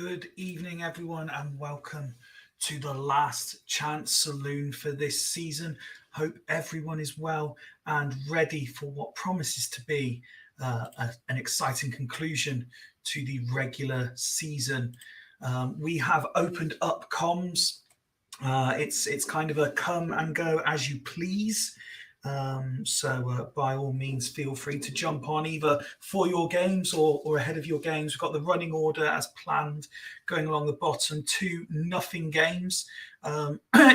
Good evening, everyone, and welcome to the Last Chance Saloon for this season. Hope everyone is well and ready for what promises to be an exciting conclusion to the regular season. We have opened up comms. It's kind of a come and go as you please. So by all means, feel free to jump on either for your games or ahead of your games. We've got the running order as planned going along the bottom, 2-0 games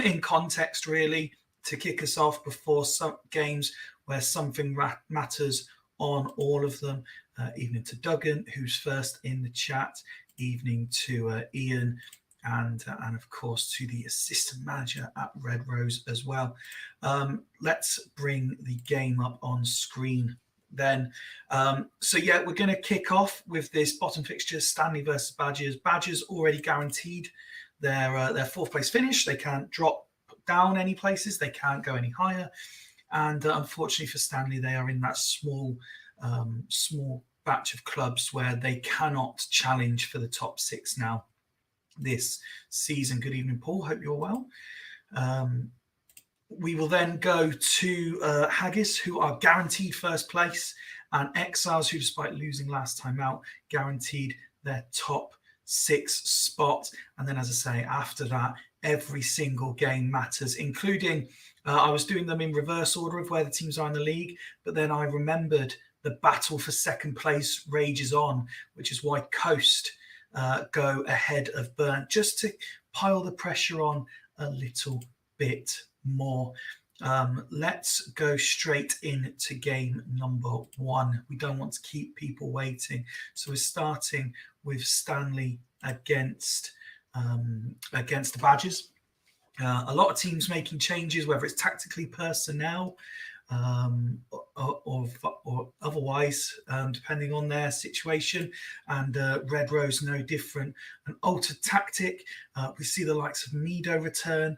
in context, really, to kick us off before some games where something matters on all of them. Evening to Duggan, who's first in the chat. Evening to Ian. And of course to the assistant manager at Red Rose as well. Let's bring the game up on screen then. So yeah, we're going to kick off with this bottom fixture, Stanley versus Badgers. Badgers already guaranteed their fourth place finish. They can't drop down any places. They can't go any higher. And unfortunately for Stanley, they are in that small batch of clubs where they cannot challenge for the top six now this season. Good evening, Paul. Hope you're well. We will then go to Haggis, who are guaranteed first place, and Exiles, who, despite losing last time out, guaranteed their top six spot. And then, as I say, after that, every single game matters, including I was doing them in reverse order of where the teams are in the league, but then I remembered the battle for second place rages on, which is why Coast go ahead of Burn, just to pile the pressure on a little bit more. Let's go straight into game number one. We don't want to keep people waiting. So we're starting with Stanley against the Badgers. A lot of teams making changes, whether it's tactically, personnel, or otherwise, depending on their situation. And Red Rose no different. An altered tactic. We see the likes of Mido return.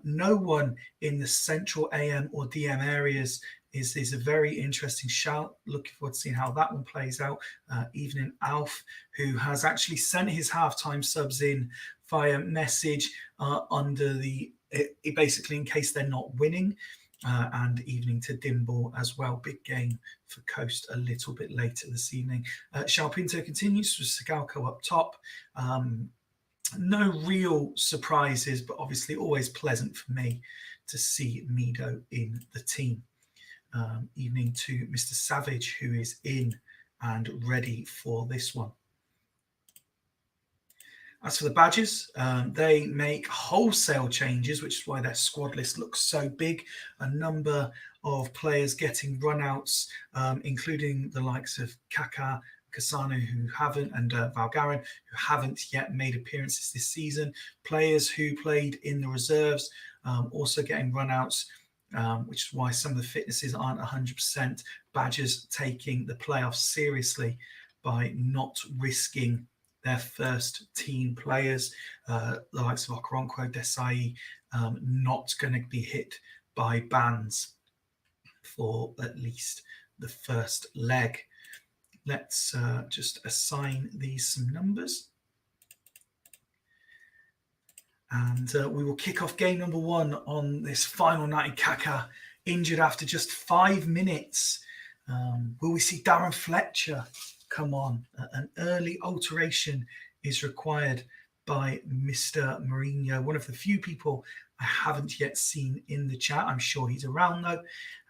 No one in the central AM or DM areas is a very interesting shout. Looking forward to seeing how that one plays out. Evening Alf, who has actually sent his halftime subs in via message under the basically in case they're not winning. And evening to Dimble as well. Big game for Coast a little bit later this evening. Sharpinto continues with Sigalco up top. No real surprises, but obviously always pleasant for me to see Mido in the team. Evening to Mr. Savage, who is in and ready for this one. As for the Badgers, they make wholesale changes, which is why their squad list looks so big. A number of players getting runouts, including the likes of Kaka, Kasano, who haven't, and Valgarin, who haven't yet made appearances this season. Players who played in the reserves also getting runouts, which is why some of the fitnesses aren't 100%. Badgers taking the playoffs seriously by not risking their first team players, the likes of Okoronkwo, Desai, not going to be hit by bans for at least the first leg. Let's just assign these some numbers. And we will kick off game number one on this final night in Kaka, injured after just 5 minutes. Will we see Darren Fletcher come on? An early alteration is required by Mr. Mourinho, one of the few people I haven't yet seen in the chat. I'm sure he's around though.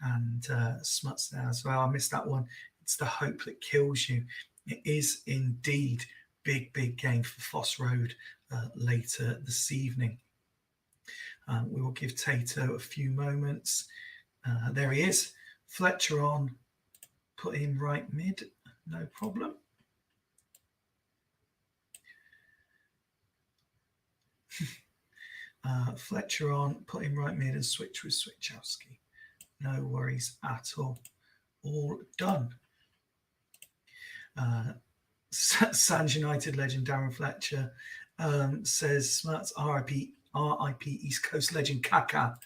And Smuts there as well. I missed that one. It's the hope that kills you. It is indeed big game for Foss Road later this evening. We will give Tato a few moments. There he is. Fletcher on. Put him right mid. No problem. Fletcher on, put him right mid and switch with Switchowski. No worries at all. All done. Sands United legend Darren Fletcher says Smarts RIP East Coast legend Kaka,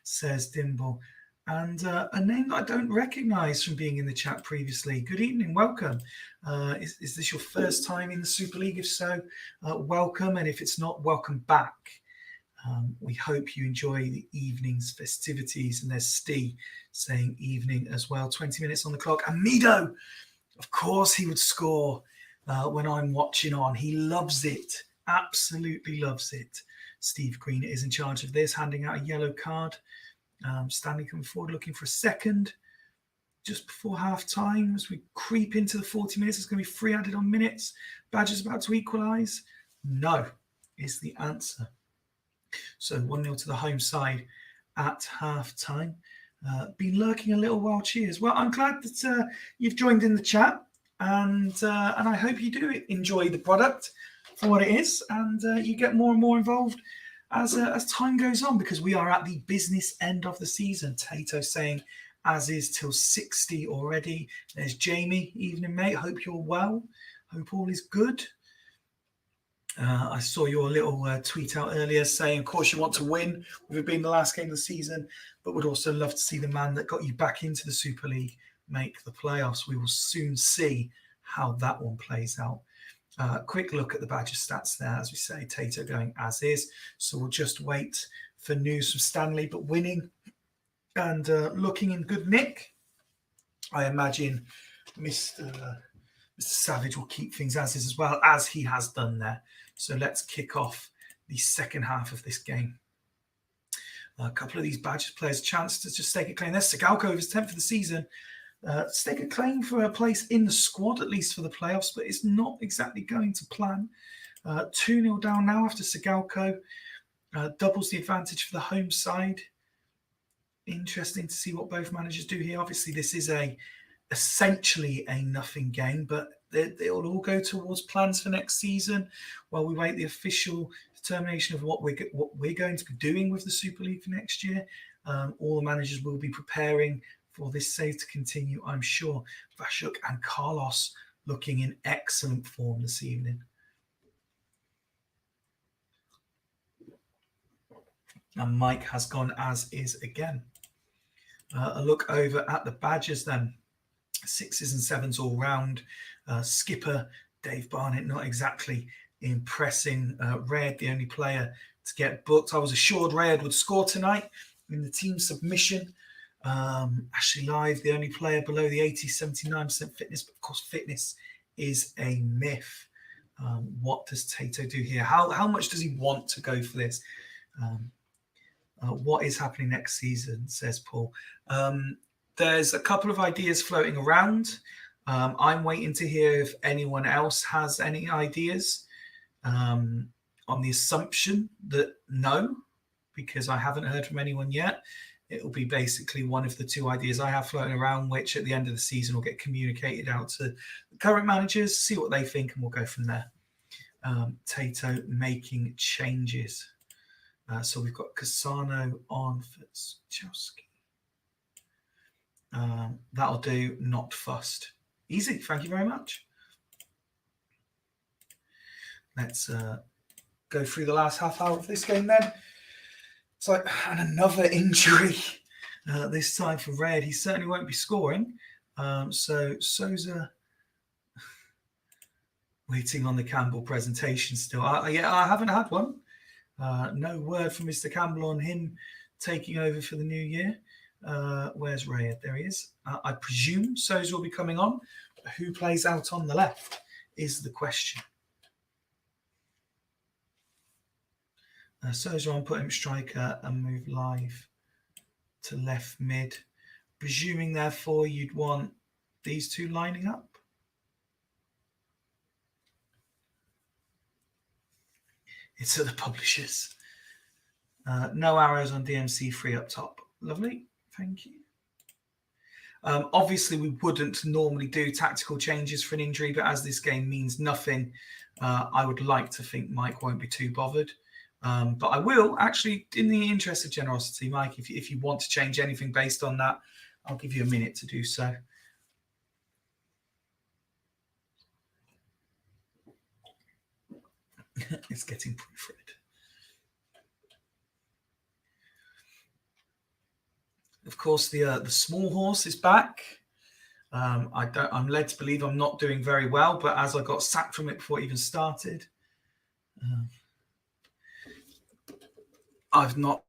says Dimble. And a name that I don't recognise from being in the chat previously. Good evening, welcome. Is this your first time in the Super League? If so, welcome. And if it's not, welcome back. We hope you enjoy the evening's festivities. And there's Steve saying evening as well. 20 minutes on the clock. And Mido, of course, he would score when I'm watching on. He loves it. Absolutely loves it. Steve Green is in charge of this, handing out a yellow card. Stanley coming forward, looking for a second. Just before half time, as we creep into the 40 minutes, it's going to be 3 added on minutes. Badgers about to equalise? No, is the answer. So 1-0 to the home side at half time. Been lurking a little while. Cheers. Well, I'm glad that you've joined in the chat, and I hope you do enjoy the product for what it is, and you get more and more involved as time goes on, because we are at the business end of the season. Tato saying as is till 60 already. There's Jamie. Evening, mate. Hope you're well. Hope all is good. I saw your little tweet out earlier saying, of course, you want to win with it being the last game of the season, but would also love to see the man that got you back into the Super League make the playoffs. We will soon see how that one plays out. Quick look at the Badger stats there. As we say, Tato going as is. So we'll just wait for news from Stanley, but winning and looking in good nick. I imagine Mr. Savage will keep things as is as well, as he has done there. So let's kick off the second half of this game. A couple of these Badgers players chance to just stake a claim. There's Sigalko with his 10th of the season. Stake a claim for a place in the squad, at least for the playoffs, but it's not exactly going to plan. 2-0 down now after Sigalko. Doubles the advantage for the home side. Interesting to see what both managers do here. Obviously, this is essentially a nothing game, but they'll all go towards plans for next season while we wait the official determination of what we're going to be doing with the Super League for next year. All the managers will be preparing for this save to continue, I'm sure. Vashuk and Carlos looking in excellent form this evening. And Mike has gone as is again. A look over at the Badgers then. 6s and 7s all round. Skipper Dave Barnett not exactly impressing. Red, the only player to get booked. I was assured Red would score tonight in the team submission. Ashley Live, the only player below the 79% fitness, but of course fitness is a myth. What does Tato do here? How much does he want to go for this? What is happening next season, says Paul. There's a couple of ideas floating around. I'm waiting to hear if anyone else has any ideas, on the assumption that no, because I haven't heard from anyone yet. It will be basically one of the two ideas I have floating around, which at the end of the season will get communicated out to the current managers, see what they think, and we'll go from there. Tato making changes. So we've got Cassano on for Chowski. That'll do, not fussed. Easy, thank you very much. Let's go through the last half hour of this game then. It's like, and another injury, this time for Red. He certainly won't be scoring. So Souza waiting on the Campbell presentation still. Yeah, I haven't had one. No word from Mr. Campbell on him taking over for the new year. Where's Red? There he is. I presume Souza will be coming on. Who plays out on the left is the question. Souza on, put him striker and move Live to left mid. Presuming, therefore, you'd want these two lining up. It's at the publishers. No arrows on DMC3 up top. Lovely. Thank you. Obviously, we wouldn't normally do tactical changes for an injury, but as this game means nothing, I would like to think Mike won't be too bothered. But I will actually, in the interest of generosity, Mike, if you want to change anything based on that, I'll give you a minute to do so. It's getting proofread. Of course, the small horse is back. I'm led to believe I'm not doing very well, but as I got sacked from it before it even started, I've not.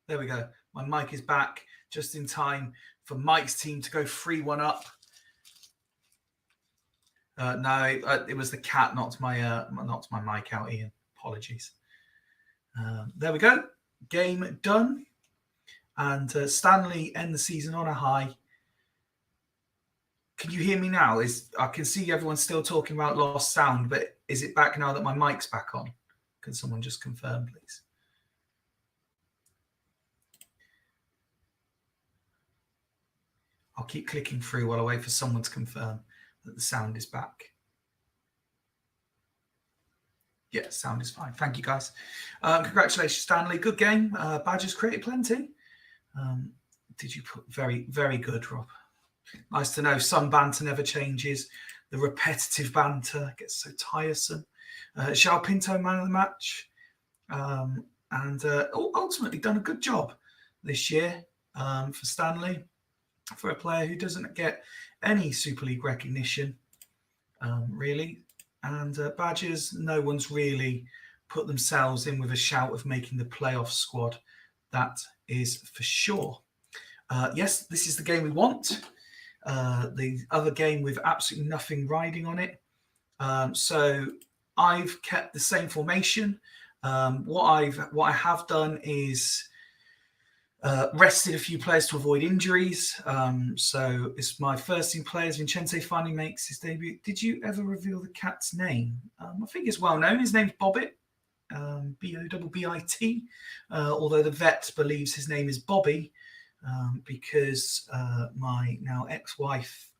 There we go. My mic is back just in time for Mike's team to go 3-1 up. No, it was the cat, not my mic out, Ian. Apologies. There we go. Game done. And Stanley end the season on a high. Can you hear me now? I can see everyone still talking about lost sound, but is it back now that my mic's back on? Can someone just confirm, please? I'll keep clicking through while I wait for someone to confirm that the sound is back. Yeah, sound is fine. Thank you, guys. Congratulations, Stanley. Good game. Badgers created plenty. Did you put very, very good, Rob? Nice to know. Some banter never changes. The repetitive banter gets so tiresome. Xiao Pinto, man of the match. And ultimately done a good job this year for Stanley, for a player who doesn't get any Super League recognition, really. And Badgers, no one's really put themselves in with a shout of making the playoff squad. That is for sure. Yes, this is the game we want. The other game with absolutely nothing riding on it. So I've kept the same formation. What I have done is rested a few players to avoid injuries. So it's my first team players. Vincente finally makes his debut. Did you ever reveal the cat's name? I think it's well known. His name's Bobbit. Bobbit. Although the vet believes his name is Bobby because my now ex-wife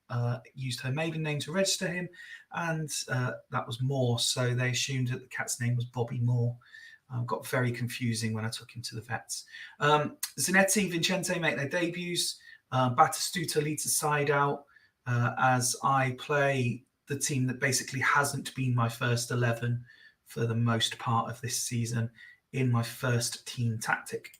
used her maiden name to register him, and that was Moore. So they assumed that the cat's name was Bobby Moore. Got very confusing when I took him to the vets. Zanetti, Vincente make their debuts. Batistuta leads the side out as I play the team that basically hasn't been my first 11 for the most part of this season in my first team tactic.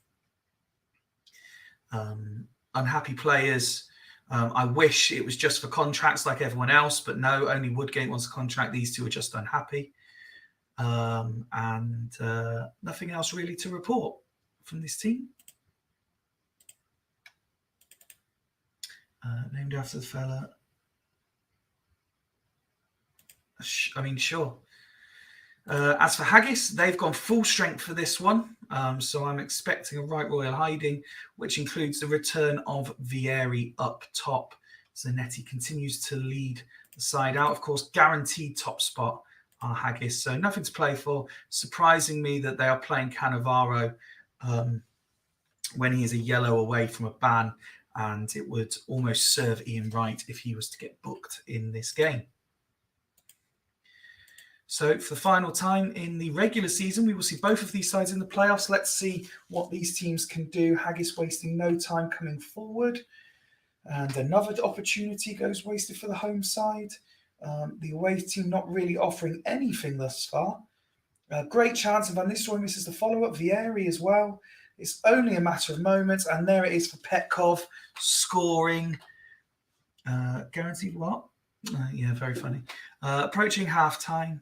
Unhappy players. I wish it was just for contracts like everyone else, but no, only Woodgate wants a contract. These two are just unhappy. And nothing else really to report from this team. Named after the fella. I mean, sure. As for Haggis, they've gone full strength for this one. So I'm expecting a right royal hiding, which includes the return of Vieri up top. Zanetti continues to lead the side out. Of course, guaranteed top spot are Haggis. So nothing to play for. Surprising me that they are playing Cannavaro when he is a yellow away from a ban. And it would almost serve Ian Wright if he was to get booked in this game. So for the final time in the regular season, we will see both of these sides in the playoffs. Let's see what these teams can do. Haggis wasting no time coming forward. And another opportunity goes wasted for the home side. The away team not really offering anything thus far. Great chance, and Van Nistelrooy misses the follow-up. Vieri as well. It's only a matter of moments, and there it is for Petkov scoring. Guaranteed what? Yeah, very funny. Approaching half-time.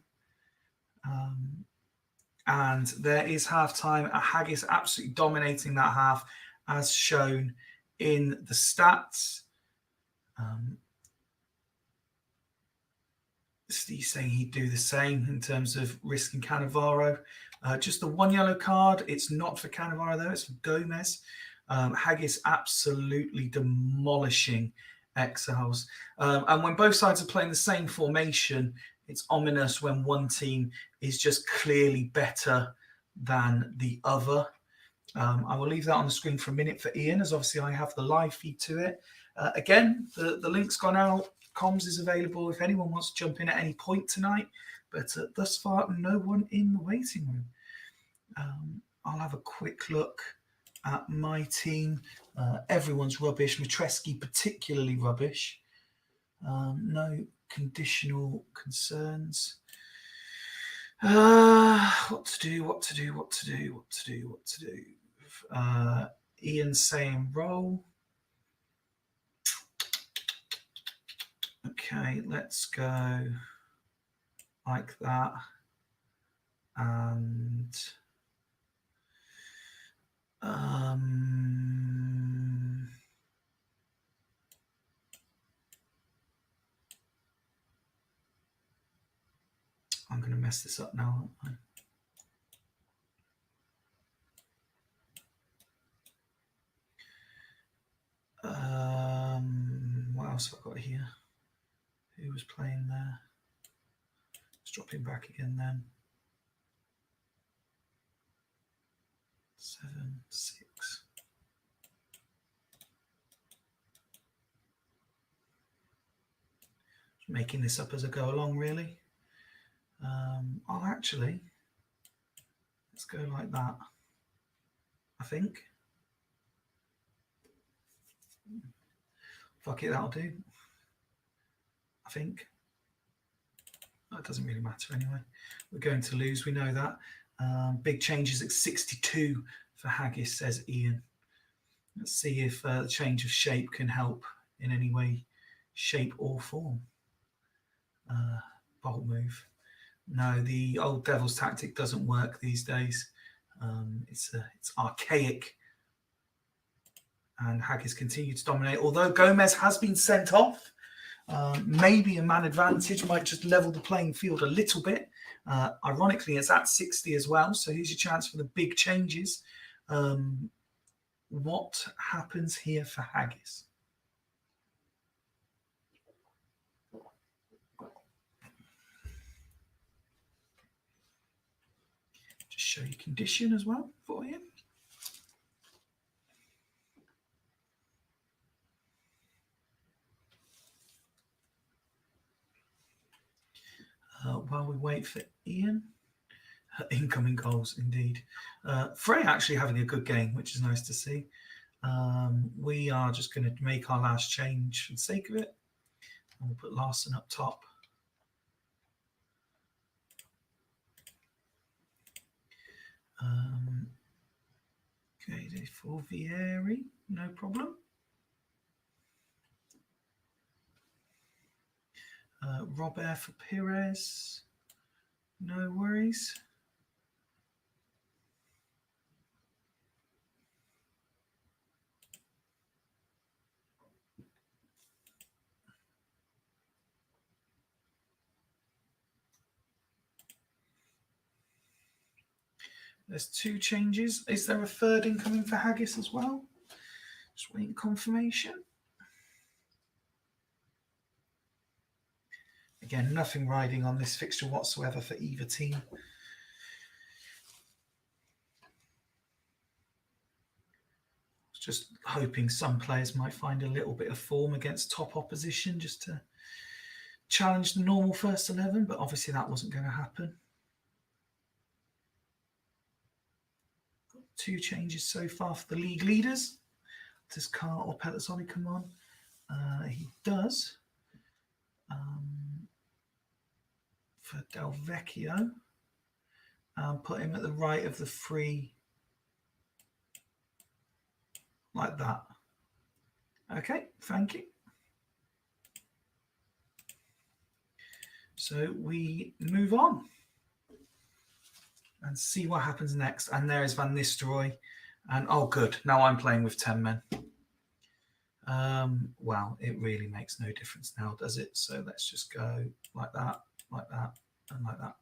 And there is half-time. Haggis absolutely dominating that half, as shown in the stats. Steve saying he'd do the same in terms of risking Cannavaro. Just the one yellow card. It's not for Cannavaro, though. It's for Gomez. Haggis absolutely demolishing Exiles. And when both sides are playing the same formation, it's ominous when one team is just clearly better than the other. I will leave that on the screen for a minute for Ian, as obviously I have the live feed to it. Again, the link's gone out. Comms is available if anyone wants to jump in at any point tonight. But thus far, no one in the waiting room. I'll have a quick look at my team. Everyone's rubbish. Matreski particularly rubbish. No conditional concerns. What to do? Ian saying roll. Okay, let's go like that. And I'm going to mess this up now, aren't I? What else have I got here? Who was playing there? Let's drop him back again then. 7, 6. Just making this up as I go along, really. I'll actually, let's go like that, I think. Fuck it, that'll do. I think. That doesn't really matter anyway. We're going to lose, we know that. Big changes at 62 for Haggis, says Ian. Let's see if the change of shape can help in any way, shape or form. Bold move. No, the old devil's tactic doesn't work these days. It's archaic. And Haggis continue to dominate. Although Gomez has been sent off, maybe a man advantage might just level the playing field a little bit. Ironically, it's at 60 as well. So here's your chance for the big changes. What happens here for Haggis? Just show you condition as well for you. While we wait for Ian. Incoming goals, indeed. Frey actually having a good game, which is nice to see. We are just going to make our last change for the sake of it. And we'll put Larson up top. Okay, for Vieri, no problem. Robert for Perez, no worries. There's 2 changes. Is there a third incoming for Haggis as well? Just waiting confirmation. Again, nothing riding on this fixture whatsoever for either team. Just hoping some players might find a little bit of form against top opposition just to challenge the normal first 11, but obviously that wasn't going to happen. Got 2 changes so far for the league leaders. Does Carl or Pelizzoni come on? He does. For Del Vecchio. Put him at the right of the 3. Like that. Okay, thank you. So we move on and see what happens next. And there is Van Nistelrooy. And oh, good. Now I'm playing with 10 men. Well, it really makes no difference now, does it? So let's just go like that, and like that.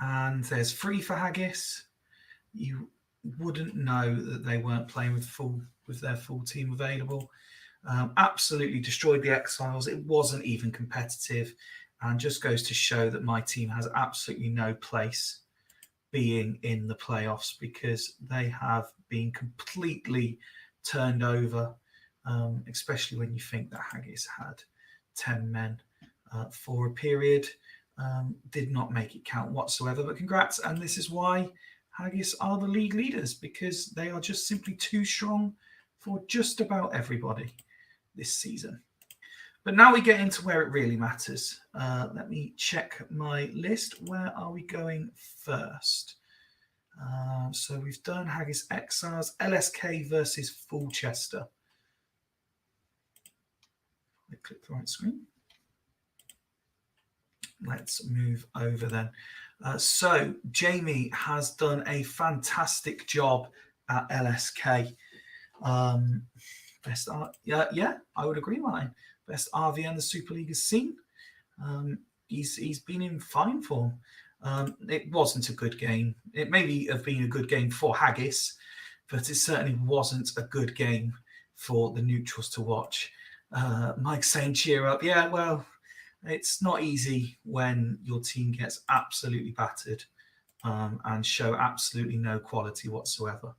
And there's 3 for Haggis. You wouldn't know that they weren't playing with full with their full team available. Absolutely destroyed the Exiles. It wasn't even competitive, and just goes to show that my team has absolutely no place being in the playoffs because they have been completely turned over, especially when you think that Haggis had 10 men for a period. Did not make it count whatsoever, but congrats. And this is why Haggis are the league leaders, because they are just simply too strong for just about everybody this season. But now we get into where it really matters. Let me check my list. Where are we going first? So we've done Haggis Exiles, LSK versus Fulchester. Click the right screen. Let's move over then. So Jamie has done a fantastic job at LSK. Best art, yeah, I would agree, Martin. Best RVN the Super League has seen. He's been in fine form. It wasn't a good game. It may have been a good game for Haggis, but it certainly wasn't a good game for the neutrals to watch. Mike's saying cheer up. Yeah, well, it's not easy when your team gets absolutely battered and show absolutely no quality whatsoever.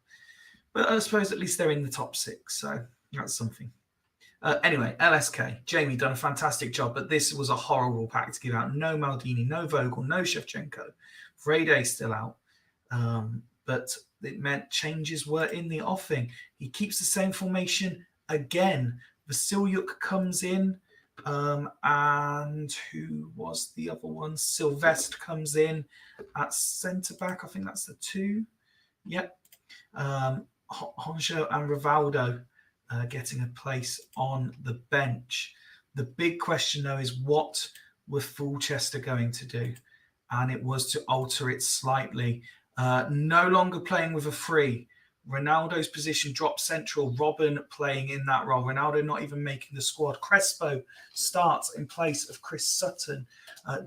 But I suppose at least they're in the top 6, so that's something. Anyway, LSK, Jamie done a fantastic job, but this was a horrible pack to give out. No Maldini, no Vogel, no Shevchenko. Vrede still out. But it meant changes were in the offing. He keeps the same formation again. Vasilyuk comes in. And who was the other one? Sylvestre comes in at centre-back. I think that's the 2. Yep. Honjo and Rivaldo getting a place on the bench. The big question, though, is what were Fulchester going to do? And it was to alter it slightly. No longer playing with a 3. Ronaldo's position dropped central. Robin playing in that role. Ronaldo not even making the squad. Crespo starts in place of Chris Sutton.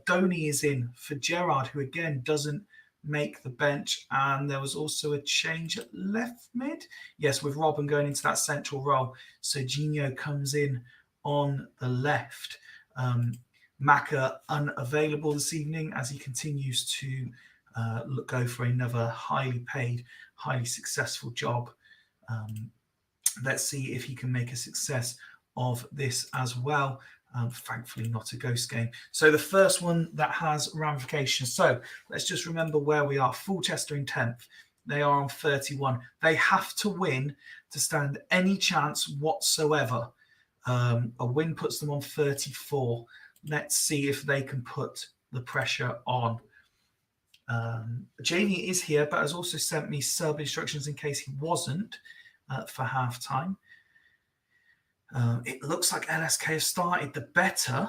Donny is in for Gerard, who again doesn't make the bench. And there was also a change at left mid. Yes, with Robin going into that central role. So Gino comes in on the left. Maka unavailable this evening as he continues to go for another highly paid, highly successful job. Let's see if he can make a success of this as well. Thankfully, not a ghost game. So the first one that has ramifications. So let's just remember where we are. Fulchester in 10th. They are on 31. They have to win to stand any chance whatsoever. A win puts them on 34. Let's see if they can put the pressure on. Jamie is here, but has also sent me sub instructions in case he wasn't for half time. It looks like LSK have started the better,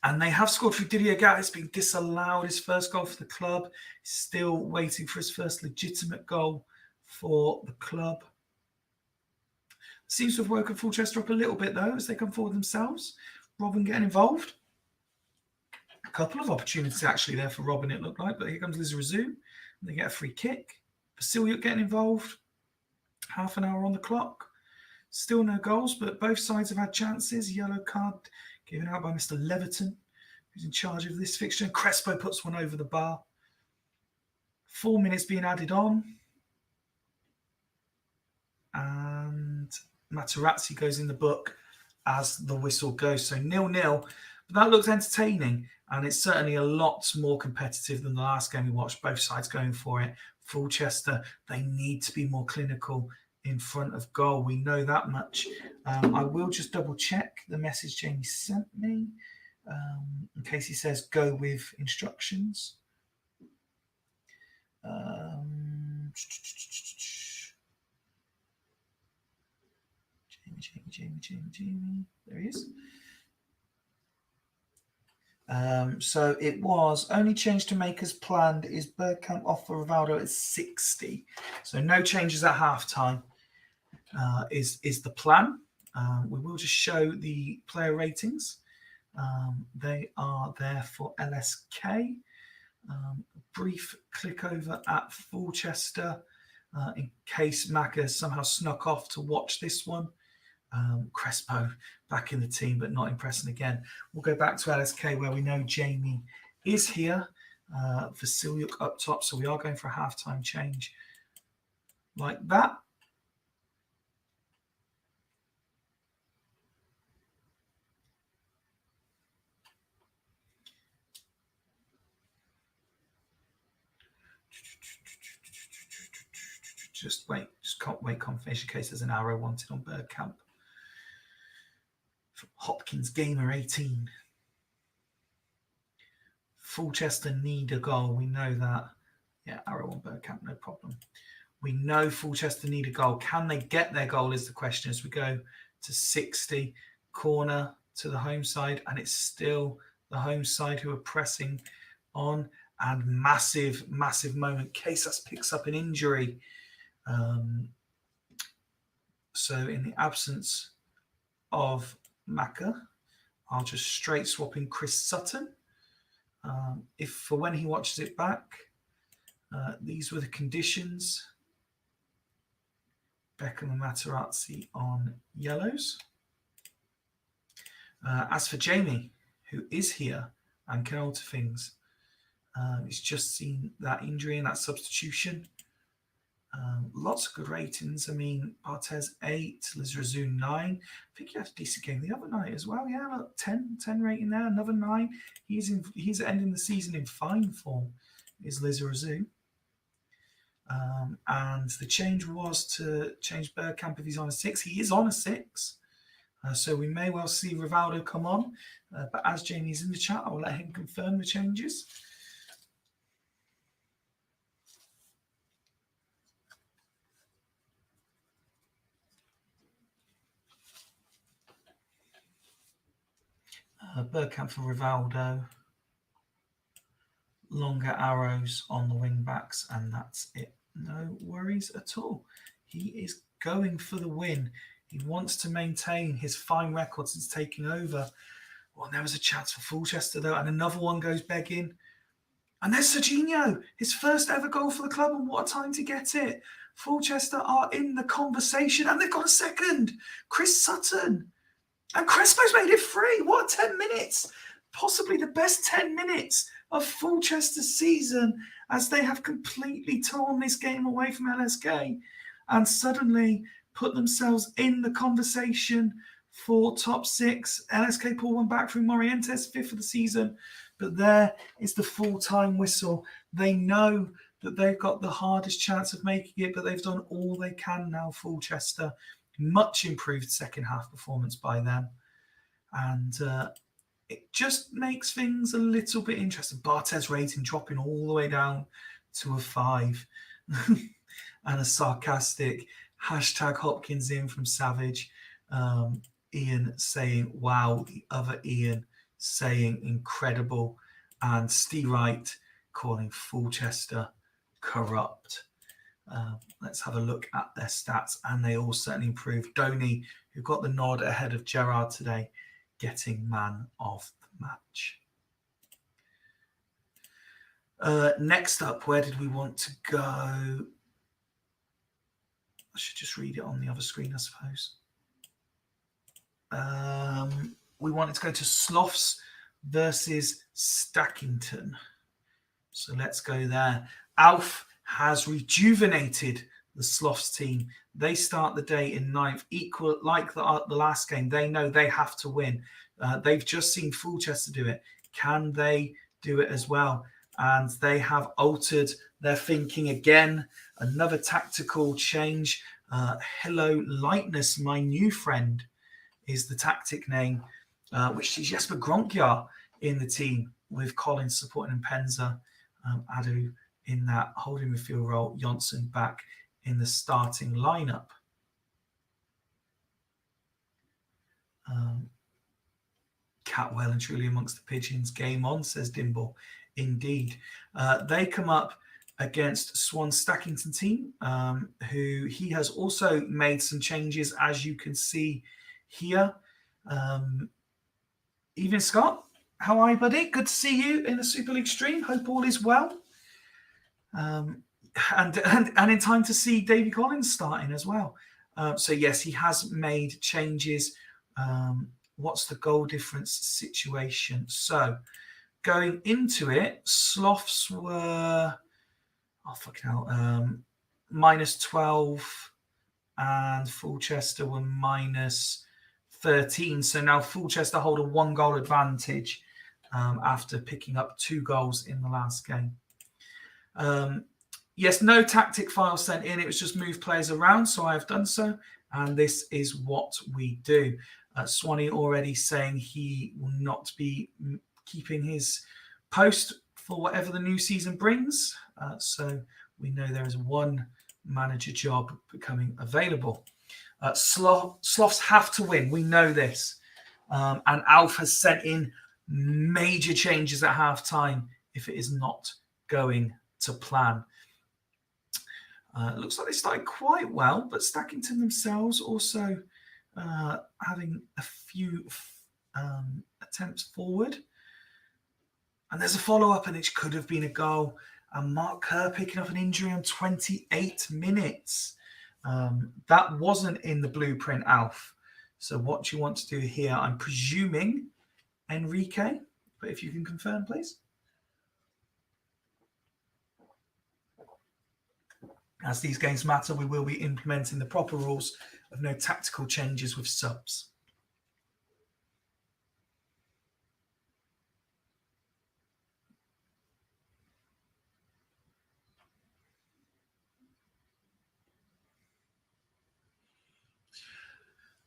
and they have scored through Didier Gat. It's been disallowed, his first goal for the club. He's still waiting for his first legitimate goal for the club. Seems to have woken Fulchester up a little bit, though, as they come forward themselves. Robin getting involved. A couple of opportunities actually there for Robin, it looked like, but here comes Lizarazu, and they get a free kick. Vasilyuk getting involved. Half an hour on the clock. Still no goals, but both sides have had chances. Yellow card given out by Mr. Leverton, who's in charge of this fixture. Crespo puts one over the bar. 4 minutes being added on. And Materazzi goes in the book as the whistle goes. So 0-0. But that looks entertaining, and it's certainly a lot more competitive than the last game we watched. Both sides going for it. Fulchester, they need to be more clinical in front of goal. We know that much. I will just double check the message Jamie sent me in case he says go with instructions. Jamie. There he is. So it was only change to make as planned is Bergkamp off for Rivaldo at 60. So no changes at halftime is the plan. We will just show the player ratings. They are there for LSK. Brief click over at Fulchester. in case Macca somehow snuck off to watch this one. Crespo back in the team, but not impressing again. We'll go back to LSK where we know Jamie is here. Vasilyuk up top, so we are going for a halftime change like that. Just wait, just can't wait confirmation in case there's an arrow wanted on Bergkamp. From Hopkins Gamer 18. Fulchester need a goal. We know that. Yeah, arrow on Bergkamp, no problem. We know Fulchester need a goal. Can they get their goal is the question as we go to 60. Corner to the home side, and it's still the home side who are pressing on. And massive, massive moment. Casas picks up an injury. So in the absence of Macca, I'll just straight swap in Chris Sutton. If for when he watches it back, these were the conditions. Beckham and Materazzi on yellows. As for Jamie, who is here and can alter things, he's just seen that injury and that substitution. Lots of good ratings. I mean, Barthez 8, Lizarazu 9. I think he had a decent game the other night as well. Yeah, look, 10 rating there, another 9. He's ending the season in fine form, is Lizarazu. And the change was to change Bergkamp if he's on a 6. He is on a 6. So we may well see Rivaldo come on. But as Jamie's in the chat, I'll let him confirm the changes. Bergkamp for Rivaldo. Longer arrows on the wing backs, and that's it. No worries at all. He is going for the win. He wants to maintain his fine record since taking over. Well, there was a chance for Fulchester, though, and another one goes begging. And there's Serginho, his first ever goal for the club, and what a time to get it. Fulchester are in the conversation, and they've got a second. Chris Sutton. And Crespo's made it 3. What 10 minutes? Possibly the best 10 minutes of Fulchester's season, as they have completely torn this game away from LSK and suddenly put themselves in the conversation for top 6. LSK pull one back through Morientes, 5th of the season. But there is the full-time whistle. They know that they've got the hardest chance of making it, but they've done all they can now, Fulchester. Much improved second half performance by them. And it just makes things a little bit interesting. Barthez rating dropping all the way down to a 5. And a sarcastic hashtag Hopkins in from Savage. Ian saying, wow. The other Ian saying incredible. And Steve Wright calling Fulchester corrupt. Let's have a look at their stats, and they all certainly improved. Donny, who got the nod ahead of Gerard today, getting man of the match. Next up, where did we want to go? I should just read it on the other screen, I suppose. We wanted to go to Sloths versus Stackington. So let's go there. Alf has rejuvenated the Sloths team. They start the day in 9th, equal like the last game. They know they have to win. They've just seen Fulchester do it. Can they do it as well? And they have altered their thinking again. Another tactical change. Hello Lightness, my new friend, is the tactic name, which is Jesper Gronkjar in the team, with Collins supporting Penza, Adu in that holding midfield role, Johnson back in the starting lineup. Cat well and truly amongst the pigeons. Game on, says Dimble. Indeed. They come up against Swan Stackington team, who he has also made some changes, as you can see here. Evening, Scott. How are you, buddy? Good to see you in the Super League stream. Hope all is well. and in time to see Davy Collins starting as well. So yes, he has made changes. What's the goal difference situation? So going into it, Sloths were minus 12, and Fulchester were minus 13. So now Fulchester hold a 1-goal advantage after picking up 2 goals in the last game. Yes, no tactic file sent in. It was just move players around, so I have done so. And this is what we do. Swanee already saying he will not be keeping his post for whatever the new season brings. So we know there is one manager job becoming available. Sloths have to win. We know this. And Alf has sent in major changes at half-time if it is not going to plan. Looks like they started quite well, but Stackington themselves also having a few attempts forward. And there's a follow-up, and it could have been a goal. And Mark Kerr picking up an injury on 28 minutes. That wasn't in the blueprint, Alf. So what do you want to do here? I'm presuming Enrique, but if you can confirm, please. As these games matter, we will be implementing the proper rules of no tactical changes with subs.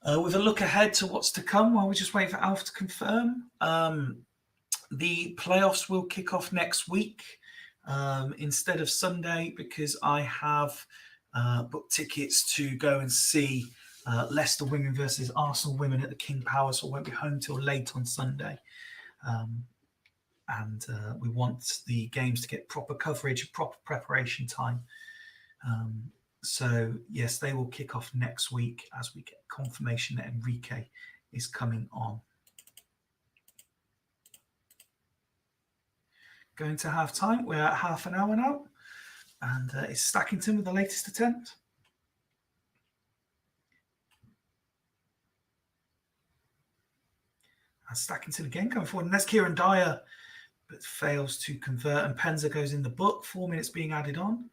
With a look ahead to what's to come while we just wait for Alf to confirm, the playoffs will kick off next week instead of Sunday, because I have booked tickets to go and see Leicester women versus Arsenal women at the King Power, so I won't be home till late on Sunday. And we want the games to get proper coverage, proper preparation time. So, yes, they will kick off next week as we get confirmation that Enrique is coming on. Going to half-time. We're at half an hour now. And it's Stackington with the latest attempt. And Stackington again coming forward. And that's Kieran Dyer, but fails to convert. And Penza goes in the book. 4 minutes being added on.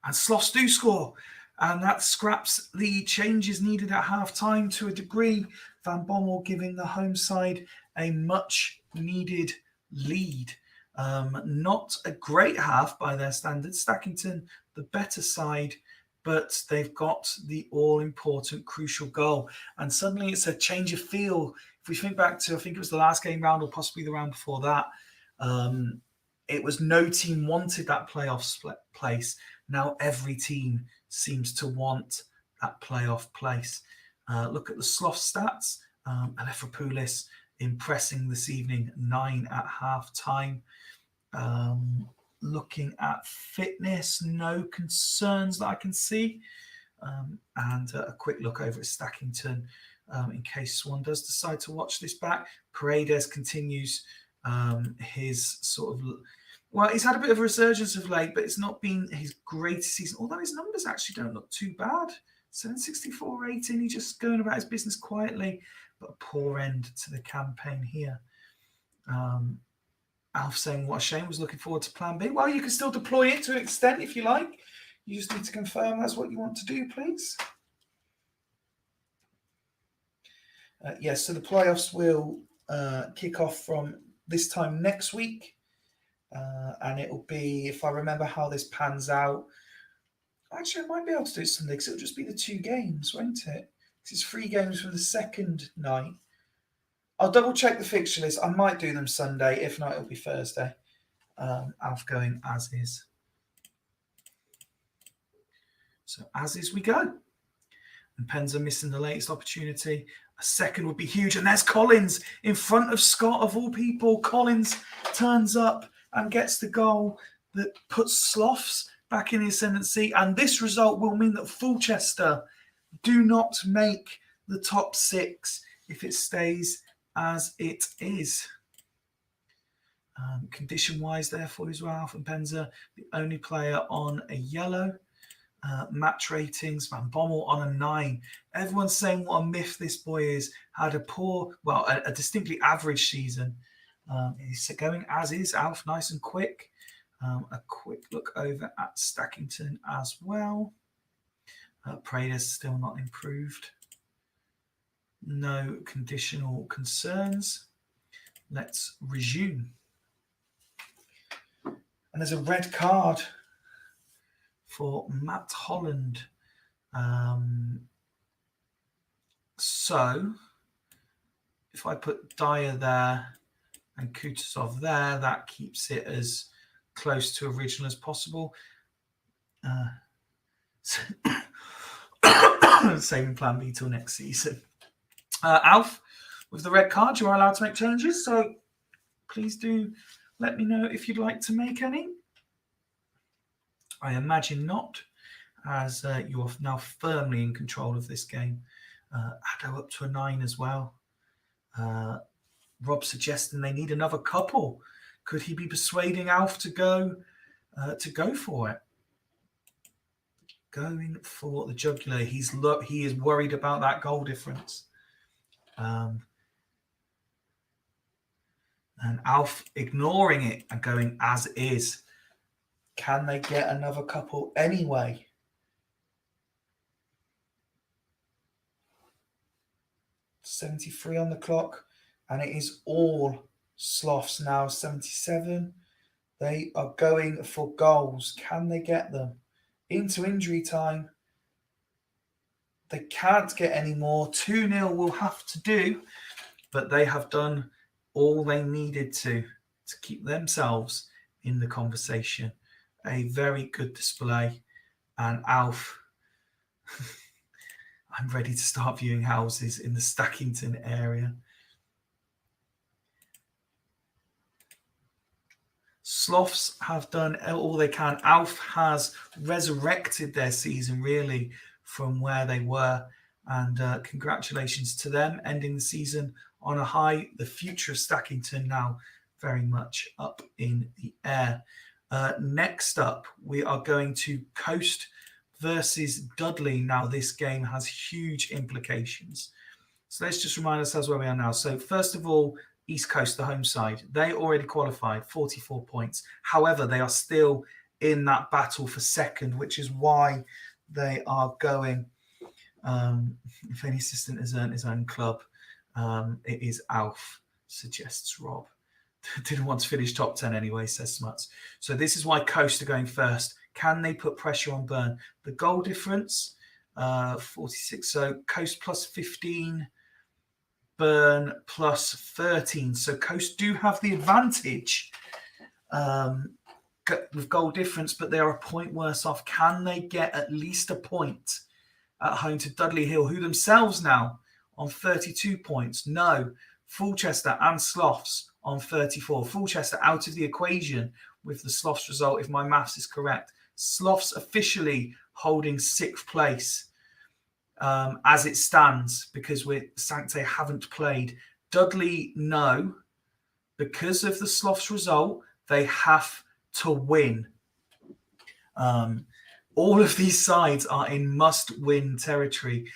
And Sloths do score. And that scraps the changes needed at half-time to a degree. Van Bommel giving the home side a much-needed lead. Not a great half by their standards. Stackington, the better side, but they've got the all-important crucial goal. And suddenly it's a change of feel. If we think back to, I think it was the last game round or possibly the round before that, it was no team wanted that playoff place. Now every team seems to want that playoff place. Look at the Sloth stats. Alephropoulos impressing this evening, 9 at half-time. Looking at fitness, no concerns that I can see. And a quick look over at Stackington in case Swan does decide to watch this back. Paredes continues his sort of... Well, he's had a bit of a resurgence of late, but it's not been his greatest season, although his numbers actually don't look too bad. 764 rating, he's just going about his business quietly, but a poor end to the campaign here. Alf saying, what a shame, was looking forward to plan B. Well, you can still deploy it to an extent if you like. You just need to confirm that's what you want to do, please. Yes, so the playoffs will kick off from this time next week. And it'll be, if I remember how this pans out, actually I might be able to do it Sunday because it'll just be the 2 games, won't it? Because it's 3 games from the second night. I'll double check the fixture list. I might do them Sunday. If not, it'll be Thursday. Alf going as is. So as is we go. And Penza missing the latest opportunity. A second would be huge. And there's Collins in front of Scott, of all people. Collins turns up and gets the goal that puts Sloths back in the ascendancy. And this result will mean that Fulchester do not make the top 6 if it stays as it is. Condition-wise, therefore, as well, Alf and Penza, the only player on a yellow. Match ratings, Van Bommel on a 9. Everyone's saying what a myth this boy is. Had a poor, well, a distinctly average season. He's going as is, Alf, nice and quick. A quick look over at Stackington as well. Prader's still not improved. No conditional concerns. Let's resume. And there's a red card for Matt Holland. So if I put Dyer there and Kutuzov there, that keeps it as close to original as possible. Saving plan B till next season. Alf, with the red card, you are allowed to make challenges, so please do let me know if you'd like to make any. I imagine not, as you are now firmly in control of this game. Addo up to a 9 as well. Rob suggesting they need another couple. Could he be persuading Alf to go for it? Going for the jugular. He is worried about that goal difference. And Alf ignoring it and going as is. Can they get another couple anyway? .73 on the clock, and it is all Sloths now. 77. They are going for goals. Can they get them into injury time? They can't get any more. 2-0 will have to do, but they have done all they needed to keep themselves in the conversation. A very good display. And Alf, I'm ready to start viewing houses in the Stackington area. Sloths have done all they can. Alf has resurrected their season, really, from where they were. And congratulations to them, ending the season on a high. The future of Stackington now very much up in the air. Next up, we are going to Coast versus Dudley. Now, this game has huge implications. So let's just remind ourselves where we are now. So first of all, East Coast, the home side, they already qualified, 44 points. However, they are still in that battle for second, which is why they are going. If any assistant has earned his own club, it is Alf, suggests Rob. Didn't want to finish top 10 anyway, says Smuts. So this is why Coast are going first. Can they put pressure on Burn? The goal difference, 46. So Coast plus 15, Burn plus 13. So Coast do have the advantage with goal difference, but they are a point worse off. Can they get at least a point at home to Dudley Hill, who themselves now on 32 points? No. Fulchester and Sloths on 34. Fulchester out of the equation with the Sloths result, if my maths is correct. Sloths officially holding 6th place as it stands, because Sancte haven't played. Dudley, no. Because of the Sloths result, they have to win. All of these sides are in must-win territory.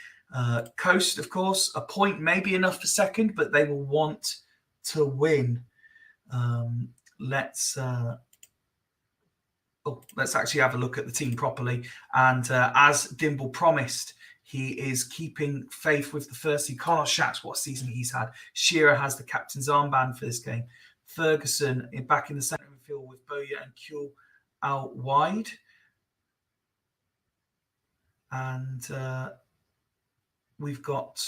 Coast, of course, a point may be enough for second, but they will want to win. Let's actually have a look at the team properly. And as Dimble promised, he is keeping faith with the first team. Connor Schatz, what season he's had. Shearer has the captain's armband for this game. Ferguson back in the centre midfield with Bowyer and Kuhl out wide. And we've got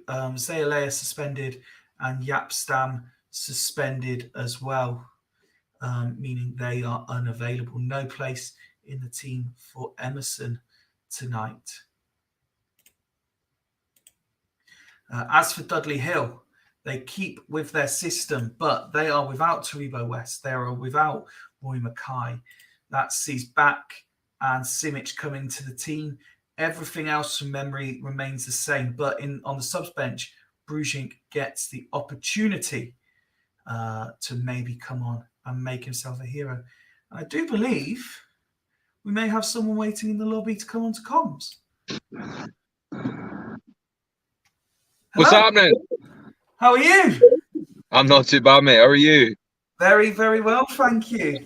Zayalea suspended and Yapstam suspended as well, meaning they are unavailable. No place in the team for Emerson tonight. As for Dudley Hill, they keep with their system, but they are without Taribo West. They are without Roy Mackay. That sees Back and Simic coming to the team. Everything else from memory remains the same, but on the subs bench, Brujink gets the opportunity to maybe come on and make himself a hero. I do believe we may have someone waiting in the lobby to come on to comms. What's happening? How are you? I'm not too bad, mate. How are you? Very, very well, thank you.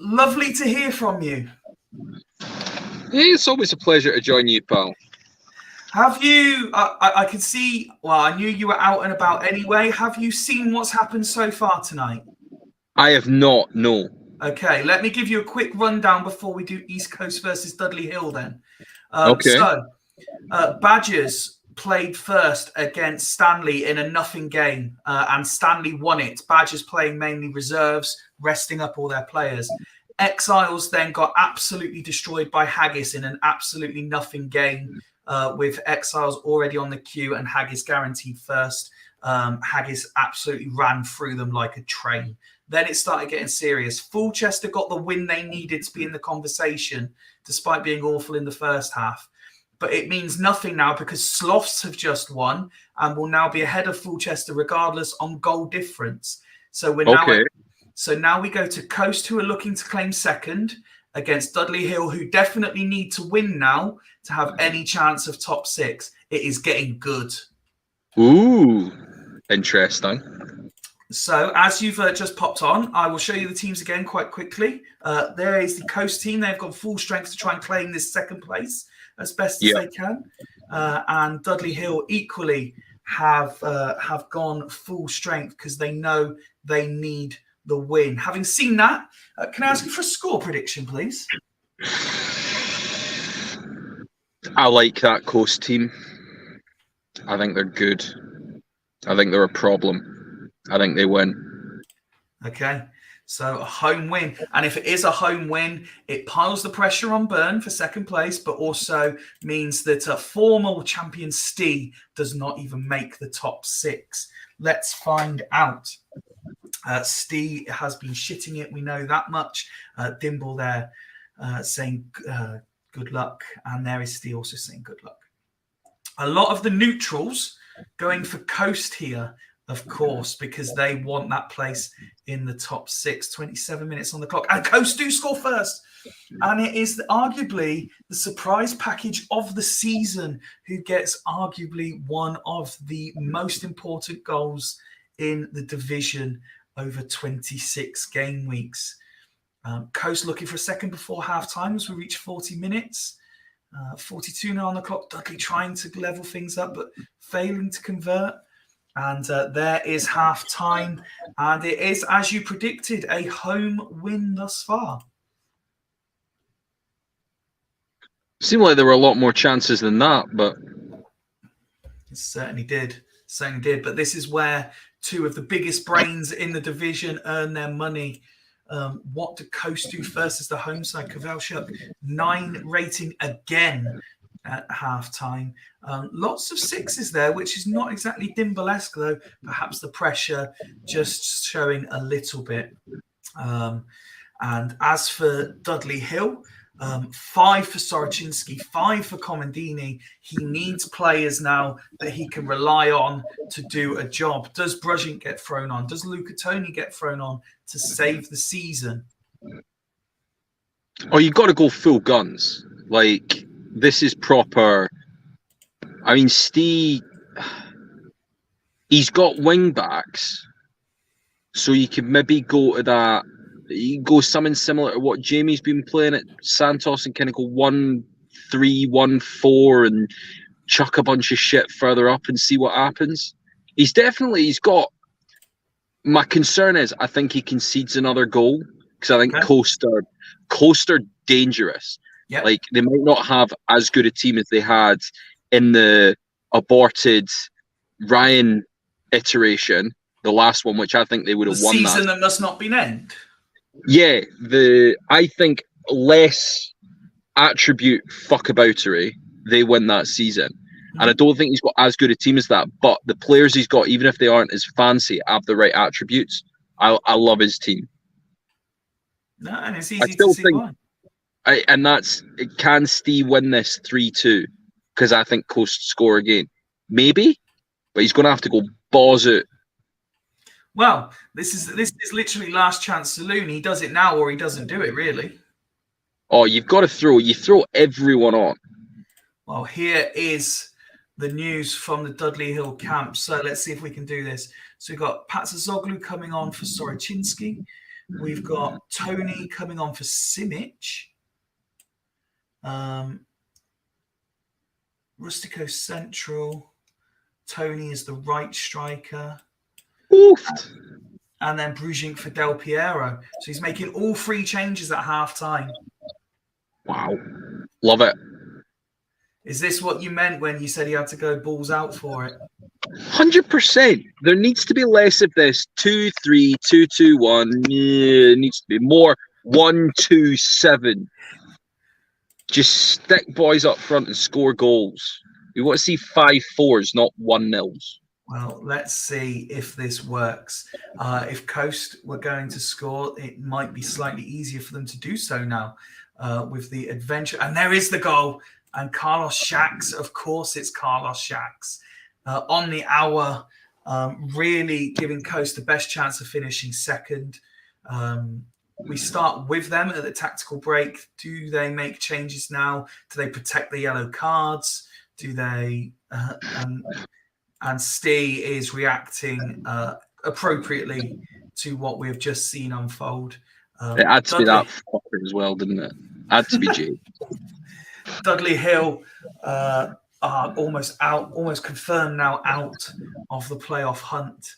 Lovely to hear from you. Yeah, it's always a pleasure to join you, pal. Have you, I can see, well, I knew you were out and about anyway. Have you seen what's happened so far tonight? I have not, no. Okay, let me give you a quick rundown before we do East Coast versus Dudley Hill then. Okay. So, Badgers played first against Stanley in a nothing game, and Stanley won it. Badgers playing mainly reserves, resting up all their players. Exiles then got absolutely destroyed by Haggis in an absolutely nothing game, with Exiles already on the queue and Haggis guaranteed first. Haggis absolutely ran through them like a train. Then it started getting serious. Fulchester got the win they needed to be in the conversation, despite being awful in the first half. But it means nothing now because Sloths have just won and will now be ahead of Fulchester regardless on goal difference. So we're now we go to Coast, who are looking to claim second, against Dudley Hill, who definitely need to win now to have any chance of top six. It is getting good. Ooh, interesting. So as you've just popped on, I will show you the teams again quite quickly. There is the Coast team. They've got full strength to try and claim this second place as best as they can. And Dudley Hill equally have gone full strength because they know they need the win. Having seen that, can I ask you for a score prediction, please? I like that Coast team. I think they're good. I think they're a problem. I think they win. Okay, so a home win. And if it is a home win, it piles the pressure on Byrne for second place, but also means that a former champion Stee does not even make the top six. Let's find out. Stee has been shitting it. We know that much. Dimble there saying good luck. And there is Stee also saying good luck. A lot of the neutrals going for Coast here, of course, because they want that place in the top six. 27 minutes on the clock. And Coast do score first. And it is arguably the surprise package of the season who gets arguably one of the most important goals in the division over 26 game weeks. Coast looking for a second before half-time as we reach 40 minutes. 42 now on the clock. Dudley trying to level things up, but failing to convert. And there is half-time. And it is, as you predicted, a home win thus far. Seemed like there were a lot more chances than that, but... It certainly did. Certainly did. But this is where two of the biggest brains in the division earn their money. What do Coast do first as the home side? Kavelchuk, 9 rating again at halftime. Lots of sixes there, which is not exactly Dimble-esque, though. Perhaps the pressure just showing a little bit. And as for Dudley Hill, 5 for Soroczynski, 5 for Komandini. He needs players now that he can rely on to do a job. Does Bruzink get thrown on? Does Luca Toni get thrown on to save the season? Oh, you've got to go full guns. Like, this is proper. I mean, Stee, he's got wing backs, so you could maybe go to that. You go something similar to what Jamie's been playing at Santos and kind of go 1-3, 1-4 and chuck a bunch of shit further up and see what happens. He's got. My concern is I think he concedes another goal because I think Coast are dangerous. Yep. Like, they might not have as good a team as they had in the aborted Ryan iteration, the last one, which I think they would have won. The season that must not be named. Yeah, I think less attribute fuckaboutery, they win that season. And I don't think he's got as good a team as that, but the players he's got, even if they aren't as fancy, have the right attributes. I love his team. No, and it's easy to see why. Can Steve win this 3-2? Because I think Coast score again. Maybe, but he's going to have to go balls out. Well, this is literally last chance saloon. He does it now, or he doesn't do it really. Oh, you've got to throw everyone on. Well, here is the news from the Dudley Hill camp. So let's see if we can do this. So we've got Patsazoglu coming on for Sorochinsky. We've got Tony coming on for Simic. Rustico Central. Tony is the right striker. Oofed. And then Brujink for Del Piero. So he's making all 3 changes at half time. Wow. Love it. Is this what you meant when you said he had to go balls out for it? 100%. There needs to be less of this 2-3, 2-2-1. Yeah, it needs to be more 1-2-7. Just stick boys up front and score goals. We want to see 5-4s, not 1-0s. Well, let's see if this works. If Coast were going to score, it might be slightly easier for them to do so now with the adventure. And there is the goal. And Carlos Shax, of course, it's Carlos Shax on the hour, really giving Coast the best chance of finishing second. We start with them at the tactical break. Do they make changes now? Do they protect the yellow cards? Do they? And Stee is reacting appropriately to what we've just seen unfold. It had to be that fucker as well, didn't it? Had to be Jay. Dudley Hill are almost confirmed now out of the playoff hunt.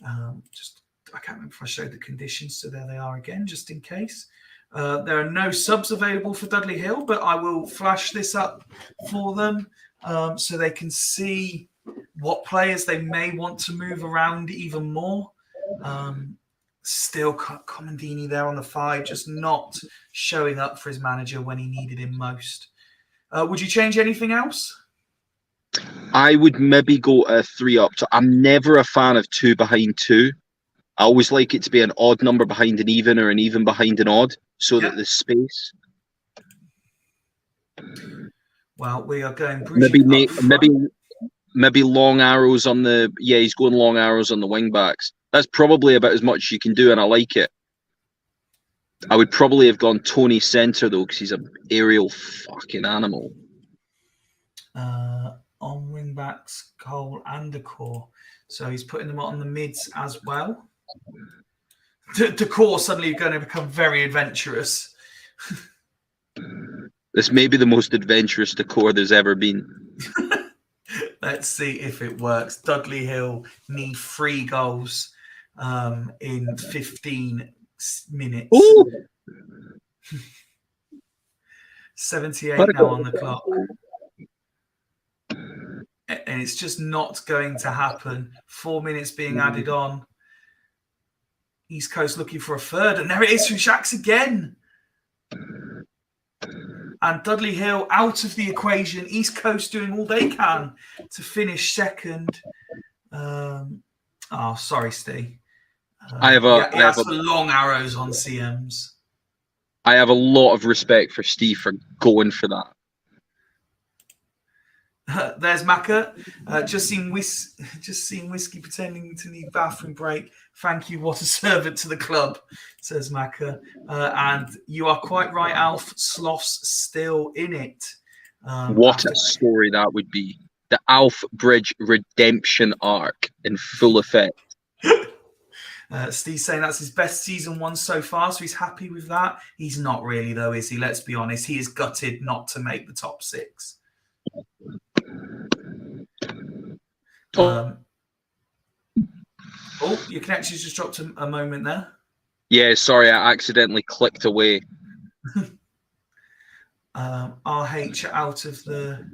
I can't remember if I showed the conditions, so there they are again, just in case. There are no subs available for Dudley Hill, but I will flash this up for them so they can see what players they may want to move around even more. Still Comandini there on the 5, just not showing up for his manager when he needed him most. Would you change anything else? I would maybe go a 3 up. So I'm never a fan of 2 behind 2. I always like it to be an odd number behind an even or an even behind an odd, so that there's space. Well, we are going maybe long arrows on the he's going long arrows on the wing backs. That's probably about as much you can do, and I like it. I would probably have gone Tony centre though, because he's an aerial fucking animal. On wing backs, Cole and Decor. So he's putting them on the mids as well. Decor suddenly going to become very adventurous. This may be the most adventurous Decor there's ever been. Let's see if it works. Dudley Hill need 3 goals in 15 minutes. Ooh. 78 now on the clock. And it's just not going to happen. 4 minutes being added on. East Coast looking for a third. And there it is from Shax again. And Dudley Hill out of the equation. East Coast doing all they can to finish second. Sorry, Steve. I have long arrows on CMs. I have a lot of respect for Steve for going for that. There's Macca. Just seen whiskey pretending to need bathroom break. Thank you. What a servant to the club, says Macca. And you are quite right, Alf. Sloth's still in it. What a story that would be. The Alf Bridge redemption arc in full effect. Steve's saying that's his best season 1 so far, so he's happy with that. He's not really, though, is he? Let's be honest. He is gutted not to make the top 6. Your connection's just dropped a moment there. Yeah, sorry, I accidentally clicked away. RH out of the...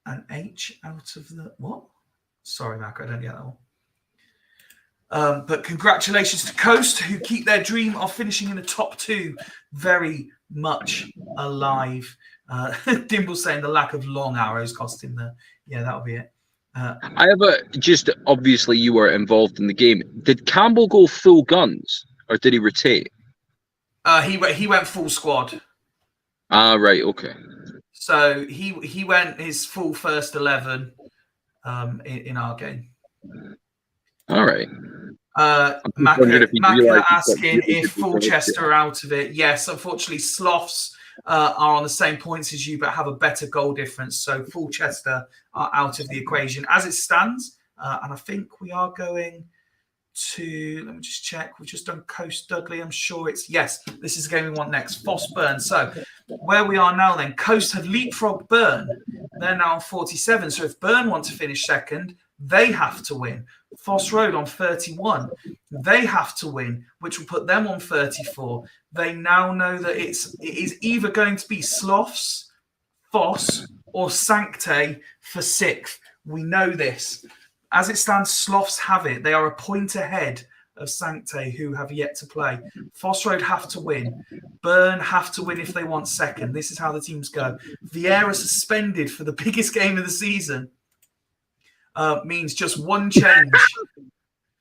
An H out of the... What? Sorry, Mac, I don't get that one. But congratulations to Coast, who keep their dream of finishing in the top 2 very much alive. Dimble saying the lack of long arrows cost him the... Yeah, that'll be it. I have obviously you were involved in the game. Did Campbell go full guns or did he rotate? He went full squad. Right, okay. So he went his full first 11 in our game. All right. I'm just wondering if he Maka realised he's got asking really if good results Fulchester here. are out of it. Yes, unfortunately, Sloths are on the same points as you, but have a better goal difference. So Fulchester are out of the equation as it stands. And I think we are going to, let me just check. We've just done Coast Dudley. I'm sure it's, yes, this is the game we want next. Foss Burn. So where we are now then, Coast have leapfrogged Burn. They're now on 47. So if Burn want to finish second, they have to win. Foss Road on 31. They have to win, which will put them on 34. They now know that it is either going to be Sloths, Foss, or Sancte for sixth. We know this. As it stands, Sloths have it. They are a point ahead of Sancte, who have yet to play. Foss Road have to win. Burn have to win if they want second. This is how the teams go. Vieira suspended for the biggest game of the season means just one change.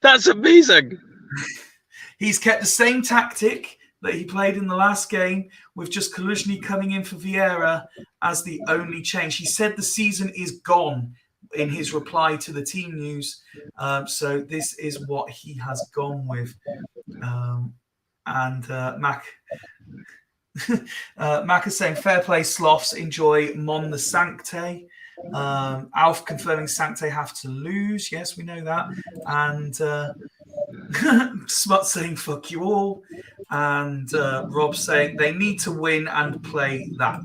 That's amazing. He's kept the same tactic that he played in the last game, with just Kaluzhny coming in for Vieira as the only change. He said the season is gone in his reply to the team news. So this is what he has gone with. Mac is saying, fair play, Sloths, enjoy Mon the Sancte. Alf confirming Sancte have to lose. Yes, we know that. And Smut saying, fuck you all. And Rob saying, they need to win and play that.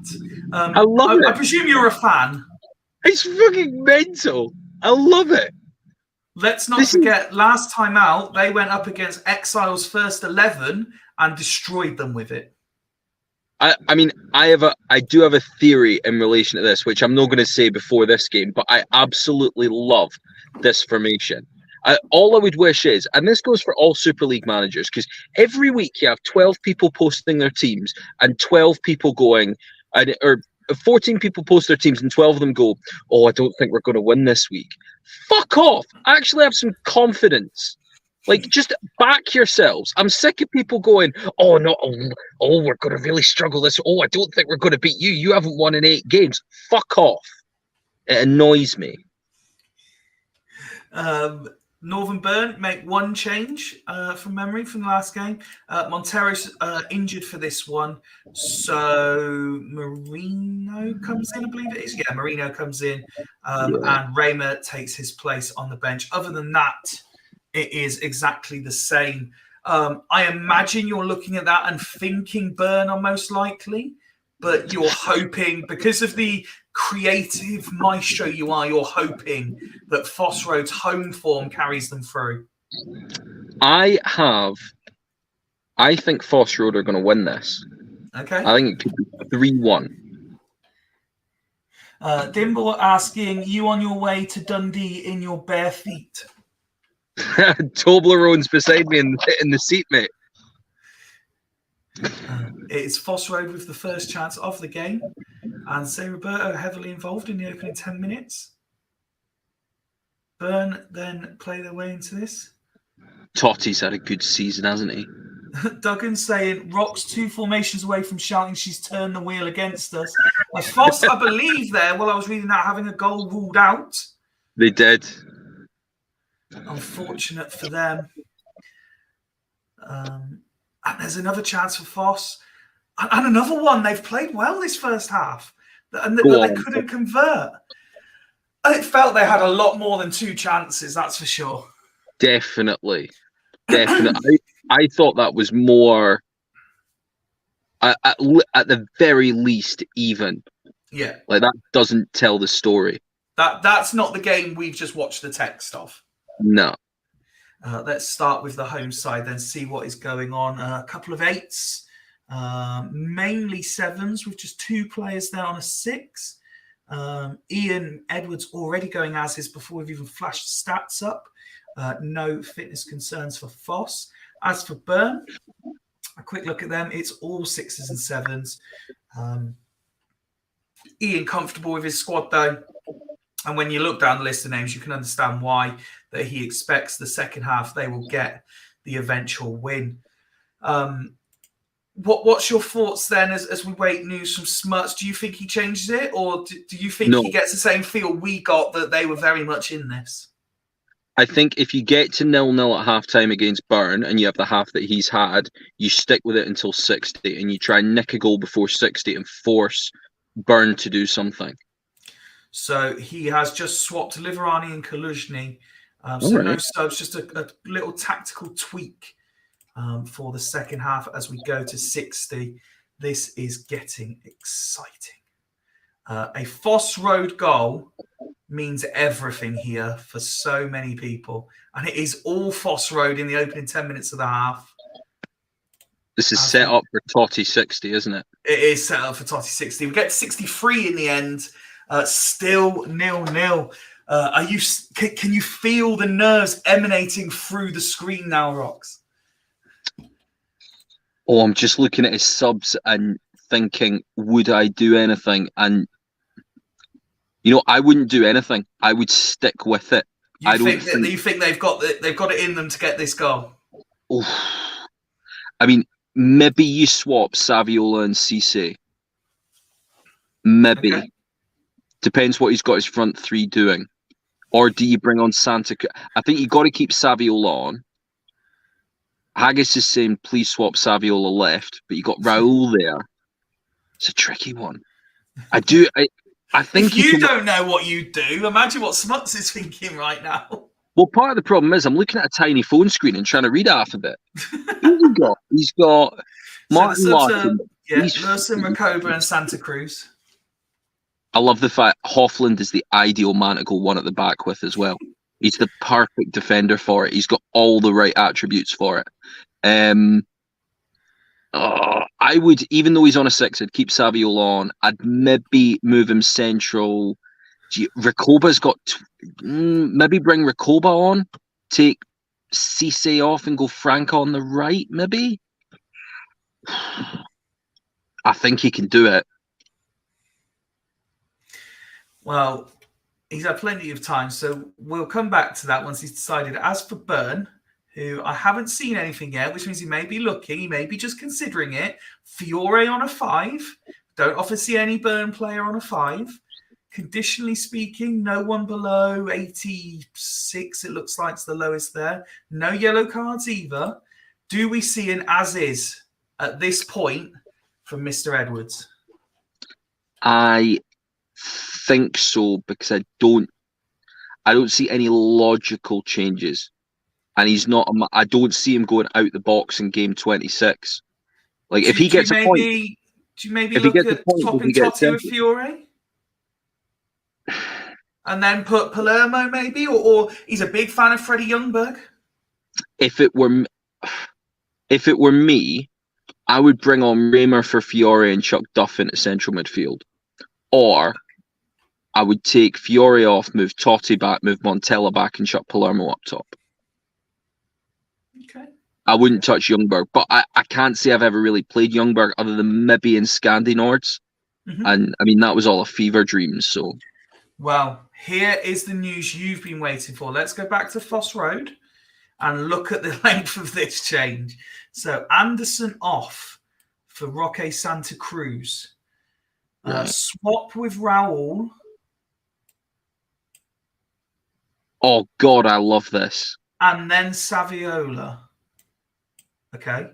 I love it. I presume you're a fan. It's fucking mental. I love it. Let's not forget, last time out, they went up against Exile's first 11 and destroyed them with it. I mean, I do have a theory in relation to this, which I'm not going to say before this game, but I absolutely love this formation. All I would wish is, and this goes for all Super League managers, because every week you have 12 people posting their teams and 12 people going, or 14 people post their teams and 12 of them go, oh, I don't think we're going to win this week. Fuck off. Actually have some confidence. Like, just back yourselves. I'm sick of people going, oh, no, oh, we're going to really struggle this. Oh, I don't think we're going to beat you. You haven't won in 8 games. Fuck off. It annoys me. Northern Burn make one change from memory from the last game. Montero's injured for this one. So Marino comes in, I believe it is. Yeah, Marino comes in. And Raymer takes his place on the bench. Other than that, it is exactly the same. I imagine you're looking at that and thinking Burn are most likely, but you're hoping, because of the creative maestro you are, you're hoping that Foss Road's home form carries them through. I think Foss Road are going to win this. Okay. I think it could be 3-1. Dimble asking, you on your way to Dundee in your bare feet? Toblerone's beside me in the seat, mate. It's Foss Road with the first chance of the game. And say Roberto heavily involved in the opening 10 minutes. Burn then play their way into this. Totti's had a good season, hasn't he? Duggan saying, Rock's 2 formations away from shouting she's turned the wheel against us. Foss, I believe there, while I was reading that, having a goal ruled out. They did. Unfortunate for them. And there's another chance for Foss. And another one. They've played well this first half. And they couldn't convert. It felt they had a lot more than 2 chances, that's for sure. Definitely. I thought that was more, at the very least, even. Yeah. Like, that doesn't tell the story. That's not the game we've just watched the text of. No. Let's start with the home side, then see what is going on. A couple of 8s, mainly 7s, with just 2 players there on a 6. Ian Edwards already going as is before we've even flashed stats up. No fitness concerns for Foss. As for Burn, a quick look at them. It's all 6s and 7s. Ian comfortable with his squad, though. And when you look down the list of names, you can understand why that he expects the second half they will get the eventual win. What's your thoughts then as we wait news from Smuts? Do you think he changes it, or do you think he gets the same feel we got, that they were very much in this? I think if you get to 0-0 at halftime against Burn and you have the half that he's had, you stick with it until 60 and you try and nick a goal before 60 and force Burn to do something. So he has just swapped Liverani and Kaluzhny. So no Right. subs, just a little tactical tweak for the second half as we go to 60. This is getting exciting. A Foss Road goal means everything here for so many people. And it is all Foss Road in the opening 10 minutes of the half. This is set up for Totti 60, isn't it? It is set up for Totti 60. We get to 63 in the end. Still 0-0. Can you feel the nerves emanating through the screen now, Rox? Oh, I'm just looking at his subs and thinking, would I do anything? And I wouldn't do anything. I would stick with it. You think they've got it in them to get this goal? Oh, I mean, maybe you swap Saviola and Cisse. Maybe. Okay. Depends what he's got his front three doing. Or do you bring on Santa? I think you got to keep Saviola on. Haggis is saying, please swap Saviola left, but you got Raul there. It's a tricky one. I think if you don't know what you do, imagine what Smuts is thinking right now. Well, part of the problem is I'm looking at a tiny phone screen and trying to read half of it. He's got Martin Larkin. Lurson, Rakoba, and Santa Cruz. I love the fact Hoffland is the ideal man to go one at the back with as well. He's the perfect defender for it. He's got all the right attributes for it. I would, even though he's on a 6, I'd keep Saviola on. I'd maybe move him central. Rakoba's got... maybe bring Rakoba on. Take Cisse off and go Frank on the right, maybe? I think he can do it. Well, he's had plenty of time, so we'll come back to that once he's decided. As for Byrne, who I haven't seen anything yet, which means he may be looking, he may be just considering it. Fiore on a 5. Don't often see any Byrne player on a 5. Conditionally speaking, no one below 86, it looks like it's the lowest there. No yellow cards either. Do we see an as-is at this point from Mr. Edwards? I think so, because I don't see any logical changes, and he's not. I don't see him going out the box in game 26. Like if he gets a point, do you maybe look at swapping Totti with Fiore, and then put Palermo maybe, or he's a big fan of Freddie Ljungberg. If it were me, I would bring on Raymer for Fiore and chuck Duff into central midfield, or I would take Fiore off, move Totti back, move Montella back, and chuck Palermo up top. Okay. I wouldn't touch Ljungberg, but I can't say I've ever really played Ljungberg other than maybe in Scandinards. Mm-hmm. And I mean, that was all a fever dream. So, well, here is the news you've been waiting for. Let's go back to Foss Road and look at the length of this change. So, Anderson off for Roque Santa Cruz. Right. Swap with Raul. Oh, God, I love this. And then Saviola. Okay.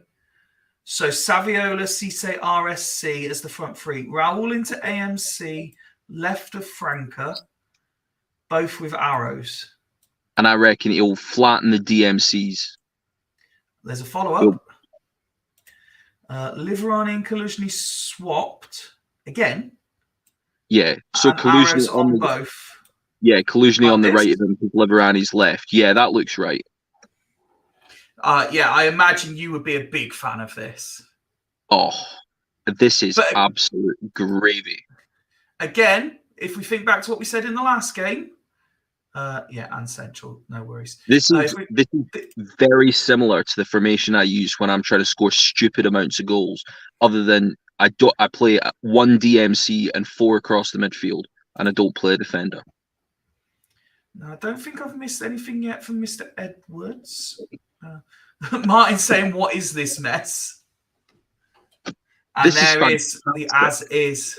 So Saviola, Cisse, RSC as the front three. Raul into AMC, left of Franca, both with arrows. And I reckon he'll flatten the DMCs. There's a follow-up. Liverani and Kaluzhny swapped again. Yeah. So Kaluzhny on both. Yeah, Kaluzhny on the right of him, Liverani's left. Yeah, that looks right. Yeah, I imagine you would be a big fan of this. Oh, this is absolute gravy. Again, if we think back to what we said in the last game, and central, no worries. This is very similar to the formation I use when I'm trying to score stupid amounts of goals. Other than I play 1 DMC and 4 across the midfield, and I don't play a defender. No, I don't think I've missed anything yet from Mr. Edwards. Martin saying, "What is this mess?" And there is the as is.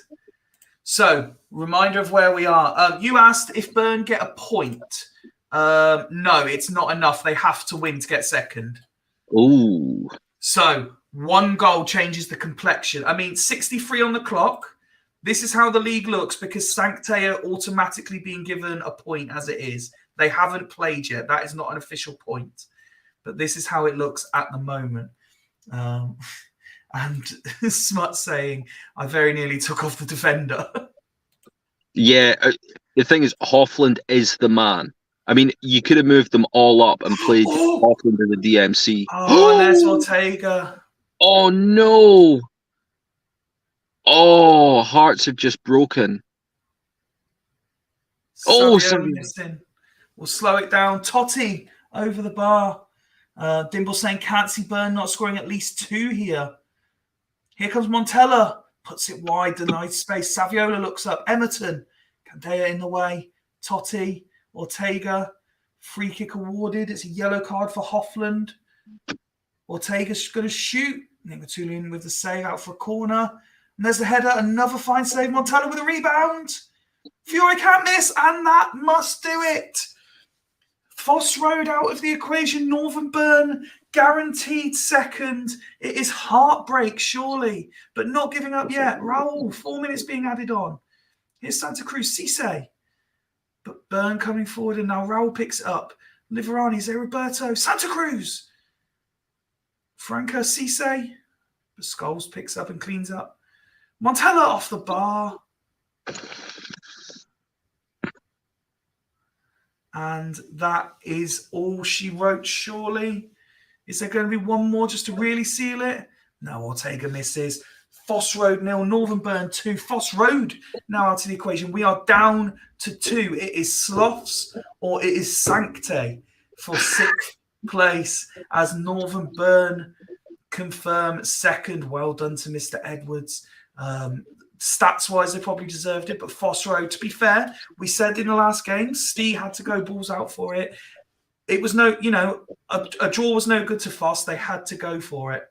So, reminder of where we are. You asked if Byrne get a point No, it's not enough. They have to win to get second. Ooh. So 1 goal changes the complexion. I mean, 63 on the clock. This is how the league looks because Sancte are automatically being given a point as it is. They haven't played yet. That is not an official point. But this is how it looks at the moment. And Smut saying, I very nearly took off the defender. Yeah, the thing is, Hoffland is the man. I mean, you could have moved them all up and played Hoffland in the DMC. Oh, and there's Ortega. Oh, no. Oh, hearts have just broken. Savio missing. We'll slow it down. Totti over the bar. Dimble saying, can't see Burn not scoring at least 2 here. Here comes Montella. Puts it wide, denied space. Saviola looks up. Emerton. Candea in the way. Totti. Ortega. Free kick awarded. It's a yellow card for Hoffland. Ortega's going to shoot. Nicatulian with the save out for a corner. And there's the header. Another fine save. Montella with a rebound. Fiore can't miss. And that must do it. Foss Road out of the equation. Northern Burn guaranteed second. It is heartbreak, surely, but not giving up yet. Raul, 4 minutes being added on. Here's Santa Cruz, Cisse. But Burn coming forward, and now Raul picks it up. Liverani, Zé Roberto, Santa Cruz. Franco, Cisse. But Scholes picks up and cleans up. Montella off the bar. And that is all she wrote, surely. Is there going to be one more just to really seal it? No, Ortega misses. Foss Road 0, Northern Burn 2. Foss Road now out of the equation. We are down to 2. It is Sloths or it is Sancte for 6th place as Northern Burn confirm second. Well done to Mr. Edwards. Stats-wise, they probably deserved it, but Foss Road, to be fair, we said in the last game, Steve had to go balls out for it. It was no, a draw was no good to Foss. They had to go for it.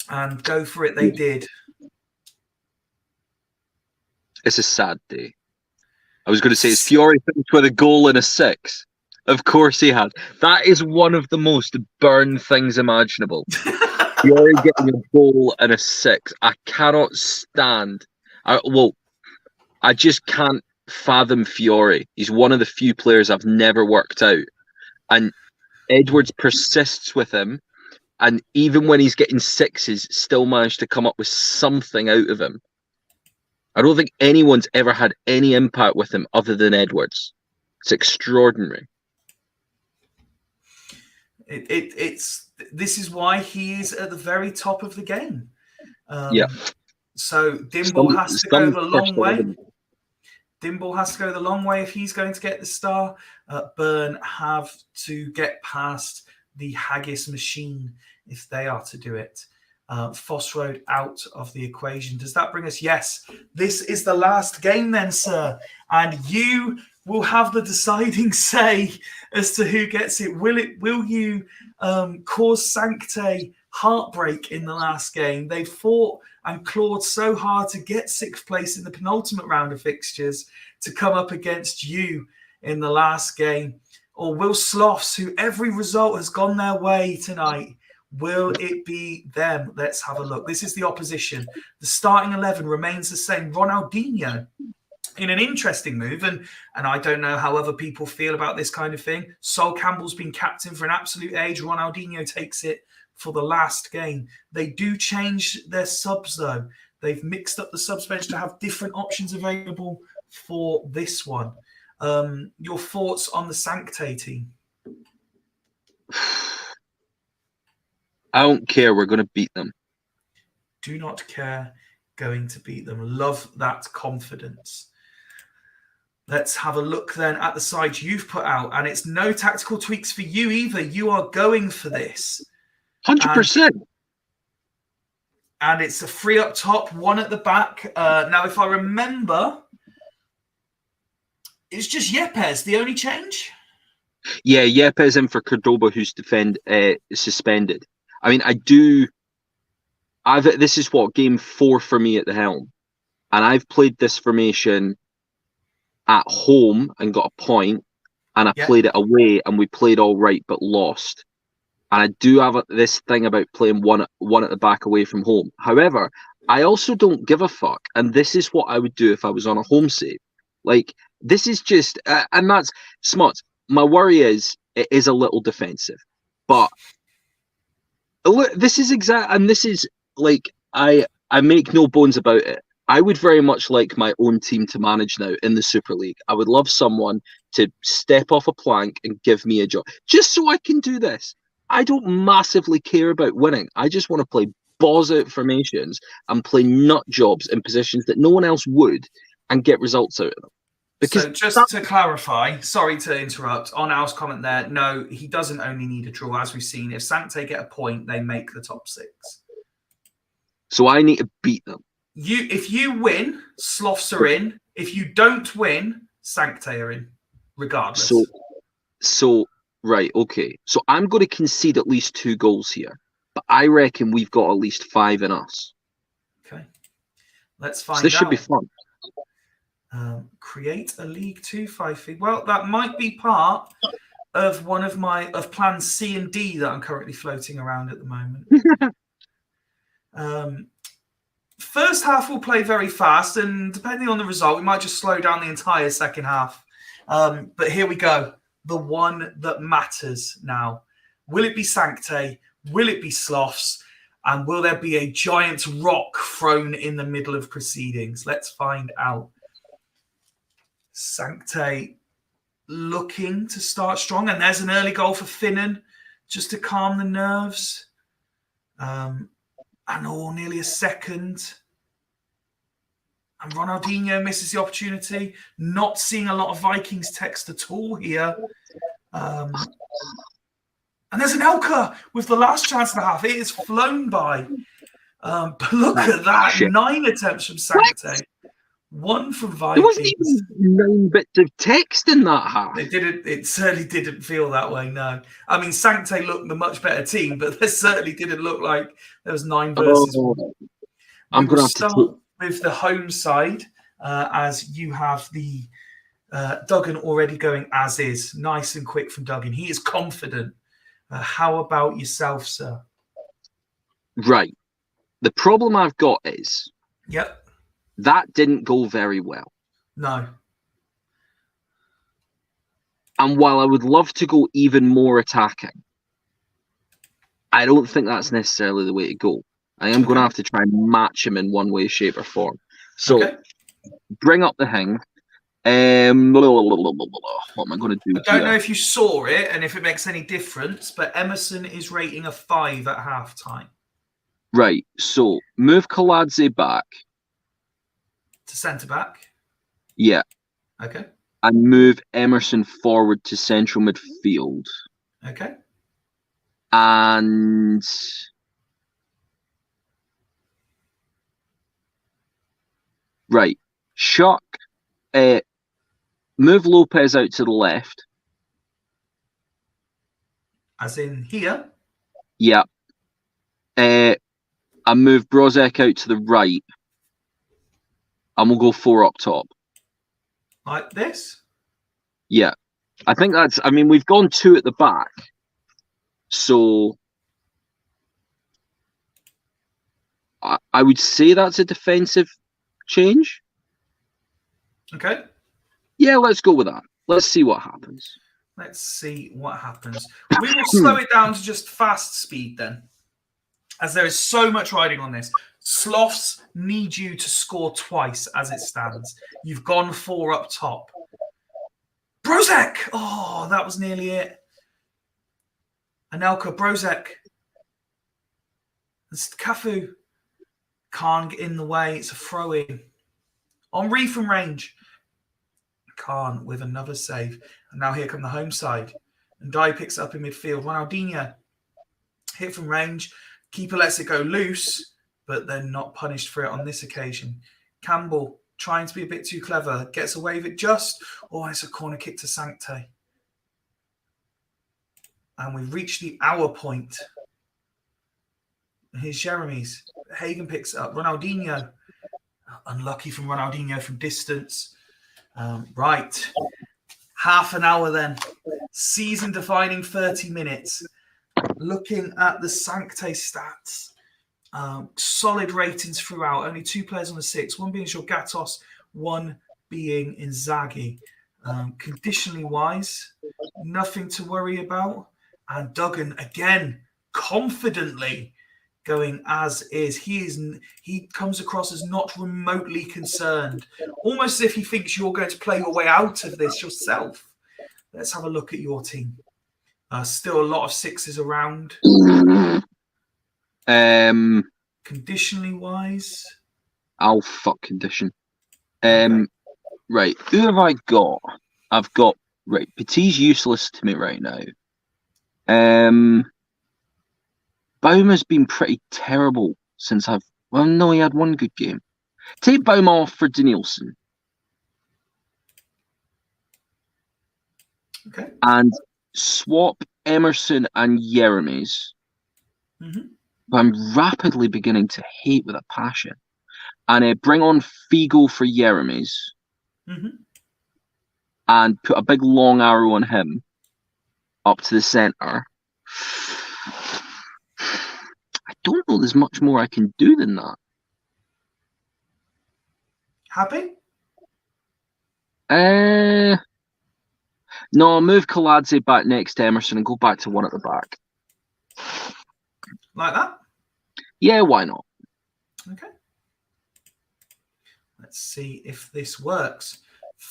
And go for it they did. It's a sad day. I was going to say, it's Fiore finished with a goal and a 6. Of course he had. That is one of the most Burn things imaginable. Fiore getting a goal and a 6. I cannot stand. I just can't fathom Fiore. He's one of the few players I've never worked out. And Edwards persists with him. And even when he's getting 6s, still managed to come up with something out of him. I don't think anyone's ever had any impact with him other than Edwards. It's extraordinary. This is why he is at the very top of the game. Yeah. So Dimble has to go the long way. Dimble has to go the long way if he's going to get the star. Burn have to get past the Haggis machine if they are to do it. Foss Road out of the equation. Does that bring us? Yes. This is the last game then, sir. And you will have the deciding say as to who gets it. Will you cause Sancte heartbreak in the last game? They fought and clawed so hard to get 6th place in the penultimate round of fixtures to come up against you in the last game. Or will Sloths, who every result has gone their way tonight, will it be them? Let's have a look. This is the opposition. The starting 11 remains the same. Ronaldinho in an interesting move, and I don't know how other people feel about this kind of thing. Sol Campbell's been captain for an absolute age. Ronaldinho takes it for the last game. They do change their subs, though. They've mixed up the subs bench to have different options available for this one. Your thoughts on the Sancte team? I don't care. We're going to beat them. Do not care. Going to beat them. Love that confidence. Let's have a look then at the side you've put out. And it's no tactical tweaks for you either. You are going for this. 100%. And it's a 3 up top, 1 at the back. Now, if I remember, it's just Yepes, the only change? Yeah, Yepes in for Cordoba, who's suspended. I mean, this is game 4 for me at the helm. And I've played this formation at home and got a point. and I played it away, and we played all right but lost. And I do have this thing about playing one at the back away from home. However, I also don't give a fuck, and this is what I would do if I was on a home save. Like, this is just, and that's smart. My worry is it is a little defensive, but this is and this is like I make no bones about it. I would very much like my own team to manage now in the Super League. I would love someone to step off a plank and give me a job, just so I can do this. I don't massively care about winning. I just want to play balls out formations and play nut jobs in positions that no one else would and get results out of them. Because so just to clarify, sorry to interrupt, on Al's comment there, no, he doesn't only need a draw, as we've seen. If Sancte get a point, they make the top 6. So I need to beat them. If you win, Sloths are in. If you don't win, Sancte are in, regardless. So right, okay. So I'm going to concede at least 2 goals here, but I reckon we've got at least 5 in us. Okay, let's find out. So this should be fun. Create a League 2 5 fee. Well, that might be part of one of plans C and D that I'm currently floating around at the moment. First half will play very fast, and depending on the result, we might just slow down the entire second half. But here we go. The one that matters now. Will it be Sancte? Will it be Sloths? And will there be a giant rock thrown in the middle of proceedings? Let's find out. Sancte looking to start strong, and there's an early goal for Finnan just to calm the nerves. And nearly a second. And Ronaldinho misses the opportunity. Not seeing a lot of Vikings text at all here. And there's an Elka with the last chance and a half. It is flown by. But look at that. 9 attempts from Sancte. 1 from Vikings. There wasn't even 9 bits of text in that half. It certainly didn't feel that way, no. I mean, Sancte looked the much better team, but there certainly didn't look like there was 9 versus 1. I'm going to start with the home side, as you have the Duggan already going as is. Nice and quick from Duggan. He is confident. How about yourself, sir? Right. The problem I've got is... Yep. That didn't go very well. No. And while I would love to go even more attacking, I don't think that's necessarily the way to go. I am going to have to try and match him in one way, shape, or form. So, bring up the hang. What am I going to do? I don't know if you saw it and if it makes any difference, but Emerson is rating a 5 at halftime. Right. So, move Kaladze back. To centre back? Yeah. Okay. And move Emerson forward to central midfield. Okay. And right. Chuck, move Lopez out to the left. As in here? Yeah. And move Brozek out to the right. And we'll go 4 up top. Like this? Yeah. I think that's... I mean, we've gone 2 at the back. So... I would say that's a defensive change. Okay. Yeah, let's go with that. Let's see what happens. Let's see what happens. We will slow it down to just fast speed then, as there is so much riding on this. Sloths need you to score twice as it stands. You've gone 4 up top. Brozek! Oh, that was nearly it. Anelka, Brozek. It's Cafu. Can't get in the way. It's a throw-in. Henri from range. Khan with another save. And now here come the home side. And Dye picks it up in midfield. Ronaldinho. Hit from range. Keeper lets it go loose, but then not punished for it on this occasion. Campbell, trying to be a bit too clever, gets away with it just. Oh, it's a corner kick to Sancte. And we've reached the hour point. Here's Jeremy's. Hagen picks it up. Ronaldinho. Unlucky from Ronaldinho from distance. Right. Half an hour then. season-defining 30 minutes. Looking at the Sancte stats, solid ratings throughout. Only 2 players on the 6, one being Gatos, one being Inzaghi. Conditionally wise, nothing to worry about. And Duggan, again, confidently going as is. He comes across as not remotely concerned, almost as if he thinks you're going to play your way out of this yourself. Let's have a look at your team. Still a lot of 6s around. Conditionally wise, I'll fuck condition. Okay. Right, who have I got? I've got Petit's useless to me right now. Bauma's been pretty terrible since he had one good game. Take Bauma off for Danielson. Okay. And swap Emerson and Jeremy's. Mm-hmm. I'm rapidly beginning to hate with a passion. And bring on Figo for Jeremy's. Mm-hmm. And put a big long arrow on him up to the centre. I don't know there's much more I can do than that. Happy? No, move Kaladze back next to Emerson and go back to one at the back. Like that? Yeah, why not? Okay. Let's see if this works.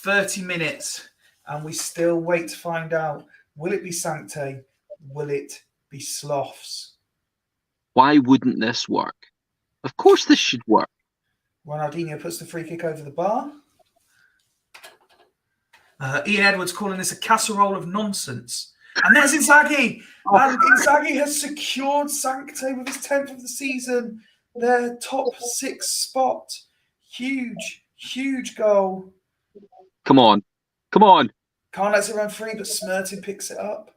30 minutes, and we still wait to find out. Will it be Sancte? Will it be Sloths? Why wouldn't this work? Of course this should work. Ronaldinho puts the free kick over the bar. Ian Edwards calling this a casserole of nonsense. And there's Inzaghi. And Inzaghi has secured Sancte with his 10th of the season. Their top 6 spot. Huge, huge goal. Come on. Come on. Can't let it run free, but Smertin picks it up.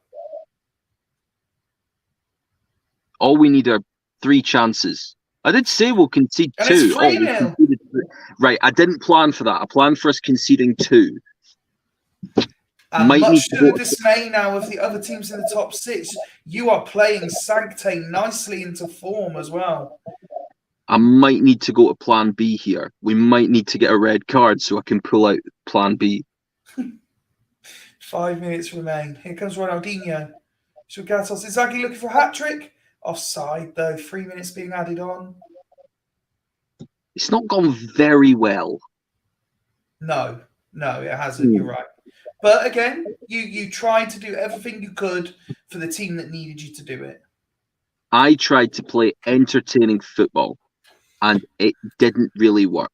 All we need are 3 chances. I did say we'll concede and 2. It's 3-0. Right, I didn't plan for that. I planned for us conceding 2. And much to the dismay now of the other teams in the top 6, you are playing Sancte nicely into form as well. I might need to go to plan B here. We might need to get a red card so I can pull out plan B. 5 minutes remain. Here comes Ronaldinho. Gatos. Inzaghi looking for a hat-trick. Offside, though. 3 minutes being added on. It's not gone very well. No, it hasn't. You're right. But again, you tried to do everything you could for the team that needed you to do it. I tried to play entertaining football, and it didn't really work.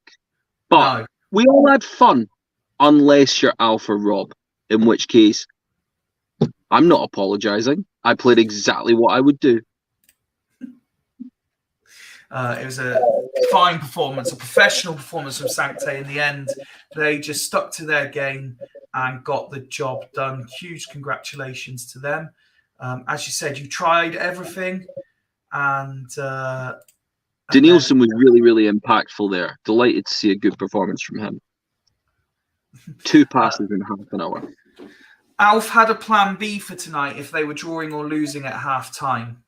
But we all had fun, unless you're Alpha Rob, in which case, I'm not apologising. I played exactly what I would do. It was a fine performance, a professional performance from Sancte in the end. They just stuck to their game and got the job done. Huge congratulations to them. As you said, you tried everything. And Danielson was really, really impactful there. Delighted to see a good performance from him. 2 passes in half an hour. Alf had a plan B for tonight if they were drawing or losing at half time.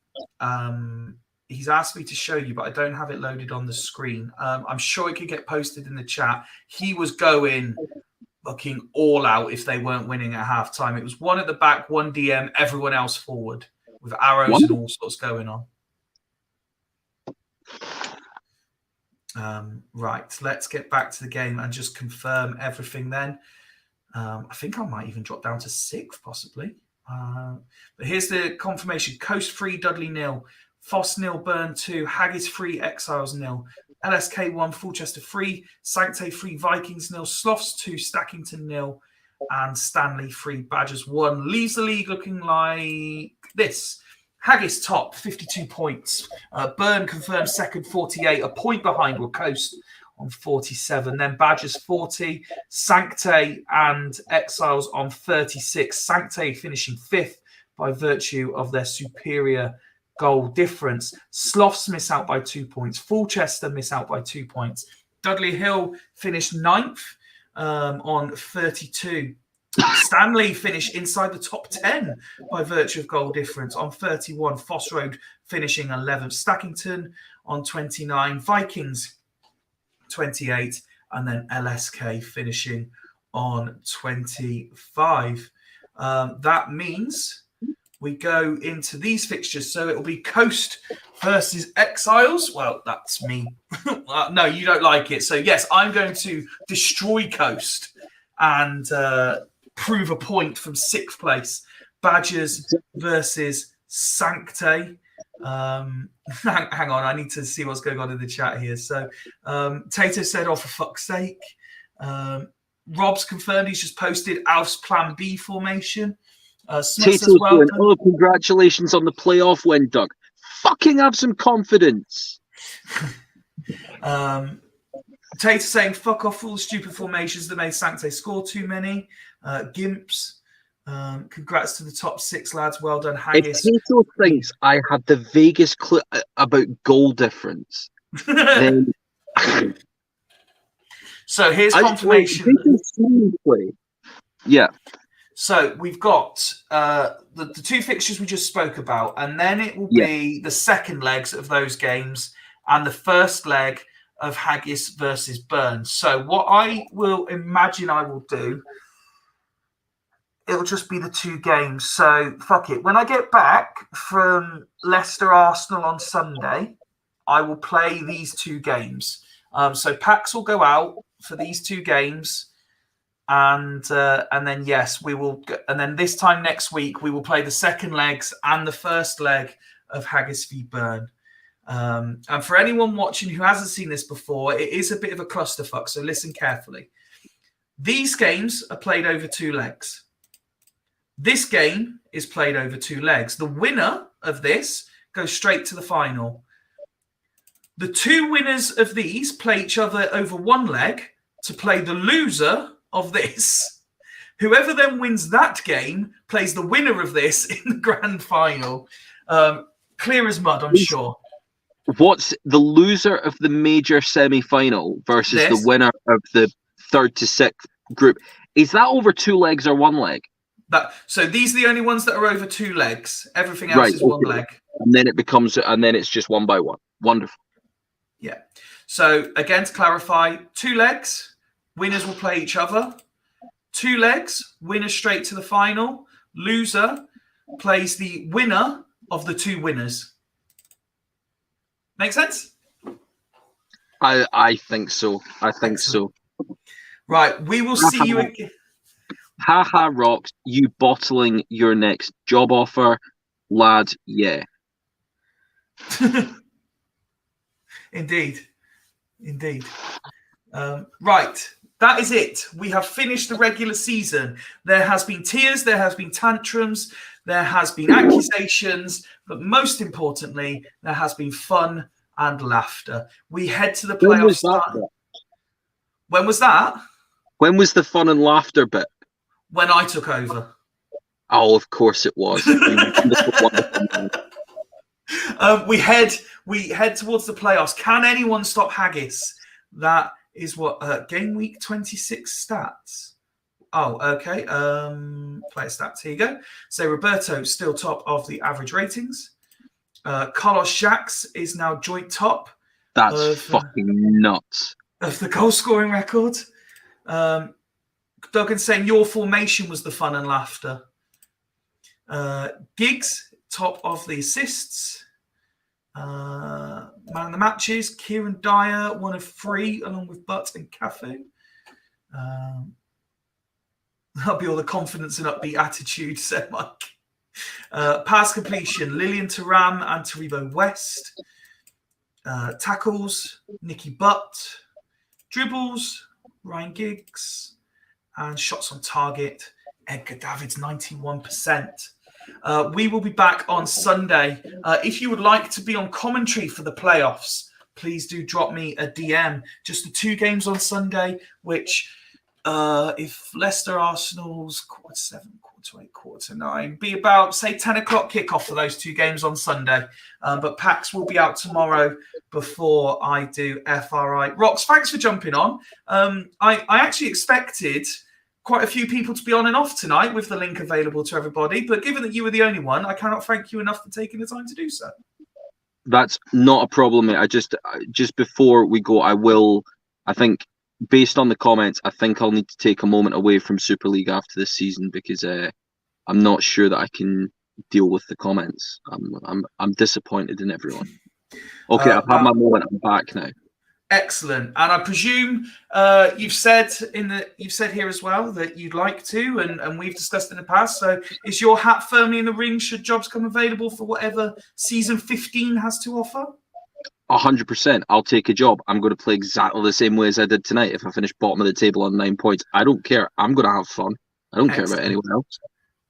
He's asked me to show you, but I don't have it loaded on the screen. I'm sure it could get posted in the chat. He was going looking all out if they weren't winning at half time. It was 1 at the back, 1 DM, everyone else forward with arrows and all sorts going on. Right, let's get back to the game and just confirm everything then. I think I might even drop down to 6th, possibly. But here's the confirmation. Coast 3, Dudley 0. Foss 0, Burn 2, Haggis 3, Exiles 0, LSK 1, Fulchester 3, Sancte 3, Vikings 0, Sloths 2, Stackington 0, and Stanley 3, Badgers 1. Leaves the league looking like this. Haggis top, 52 points. Burn confirmed second, 48, a point behind were Coast on 47. Then Badgers 40, Sancte and Exiles on 36. Sancte finishing 5th by virtue of their superior goal difference. Sloths miss out by 2 points. Fulchester miss out by 2 points. Dudley Hill finished 9th on 32. Stanley finished inside the top 10 by virtue of goal difference on 31. Foss Road finishing 11th. Stackington on 29. Vikings 28. And then LSK finishing on 25. That means we go into these fixtures. So it will be Coast versus Exiles. Well, that's me. No, you don't like it. So yes, I'm going to destroy Coast and prove a point from 6th place. Badgers versus Sancte. Hang on, I need to see what's going on in the chat here. So Tato said, oh, for fuck's sake. Rob's confirmed he's just posted Alf's Plan B formation. Smith says, well, oh, congratulations on the playoff win, Doug. Fucking have some confidence. Tater saying, fuck off all the stupid formations that made Sancte score too many. Gimps, congrats to the top 6 lads. Well done, Haggis. If Tato thinks I have the vaguest clue about goal difference, then... So here's confirmation. Yeah. So we've got the 2 fixtures we just spoke about, and then it will be the second legs of those games and the first leg of Haggis versus Burns. So what I will imagine I will do, it'll just be the 2 games. So fuck it. When I get back from Leicester Arsenal on Sunday, I will play these 2 games. So Pax will go out for these 2 games. And then yes, we will. And then this time next week, we will play the second legs and the first leg of Haggis v Burn. And for anyone watching who hasn't seen this before, it is a bit of a clusterfuck. So listen carefully. These games are played over 2 legs. This game is played over 2 legs. The winner of this goes straight to the final. The 2 winners of these play each other over 1 leg to play the loser of this. Whoever then wins that game plays the winner of this in the grand final. Clear as mud, I'm sure. What's the loser of the major semi-final versus the winner of the 3rd to 6th group? Is that over 2 legs or 1 leg? So these are the only ones that are over 2 legs. Everything else is 1 leg. And then it's just 1 by 1. Wonderful. Yeah. So again, to clarify, 2 legs. Winners will play each other. 2 legs, winner straight to the final. Loser plays the winner of the 2 winners. Make sense? I think so. Right, we will see you again. Haha rocks, you bottling your next job offer. Lad, yeah. Indeed. Right. That is it. We have finished the regular season. There has been tears, there has been tantrums, there has been accusations, but most importantly, there has been fun and laughter. We head to the playoffs. When was that? When was the fun and laughter bit? When I took over. Oh, of course it was. We head towards the playoffs. Can anyone stop Haggis? That is what game week 26 stats. Oh, okay. Player stats. Here you go. So Roberto still top of the average ratings. Carlos Shax is now joint top. That's fucking nuts. Of the goal scoring record. Duggan saying your formation was the fun and laughter. Giggs top of the assists. Man of the matches, Kieran Dyer, 1 of 3, along with Butt and Cafu. That'll be all the confidence and upbeat attitude, said Mike. Pass completion, Lillian Taram and Taribo West. Tackles, Nicky Butt. Dribbles, Ryan Giggs. And shots on target, Edgar Davids, 91%. We will be back on Sunday. If you would like to be on commentary for the playoffs, please do drop me a DM. Just the 2 games on Sunday, which if Leicester Arsenal's 7:15, 8:45, 9, be about, say, 10 o'clock kickoff for those 2 games on Sunday. But Pax will be out tomorrow before I do FRI. Rox, thanks for jumping on. I actually expected quite a few people to be on and off tonight with the link available to everybody. But given that you were the only one, I cannot thank you enough for taking the time to do so. That's not a problem, mate. Just before we go, I think, based on the comments, I think I'll need to take a moment away from Super League after this season because I'm not sure that I can deal with the comments. I'm disappointed in everyone. Okay, I've had my moment. I'm back now. Excellent. And I presume you've said here as well that you'd like to, and we've discussed in the past. So is your hat firmly in the ring should jobs come available for whatever season 15 has to offer? 100%. I'll take a job. I'm going to play exactly the same way as I did tonight. If I finish bottom of the table on 9 points, I don't care. I'm going to have fun. I don't care about anyone else.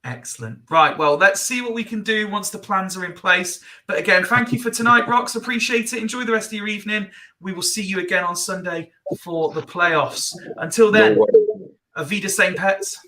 Excellent. Right. Well, let's see what we can do once the plans are in place. But again, thank you for tonight, Rox. Appreciate it. Enjoy the rest of your evening. We will see you again on Sunday for the playoffs. Until then, Avida St. Pets.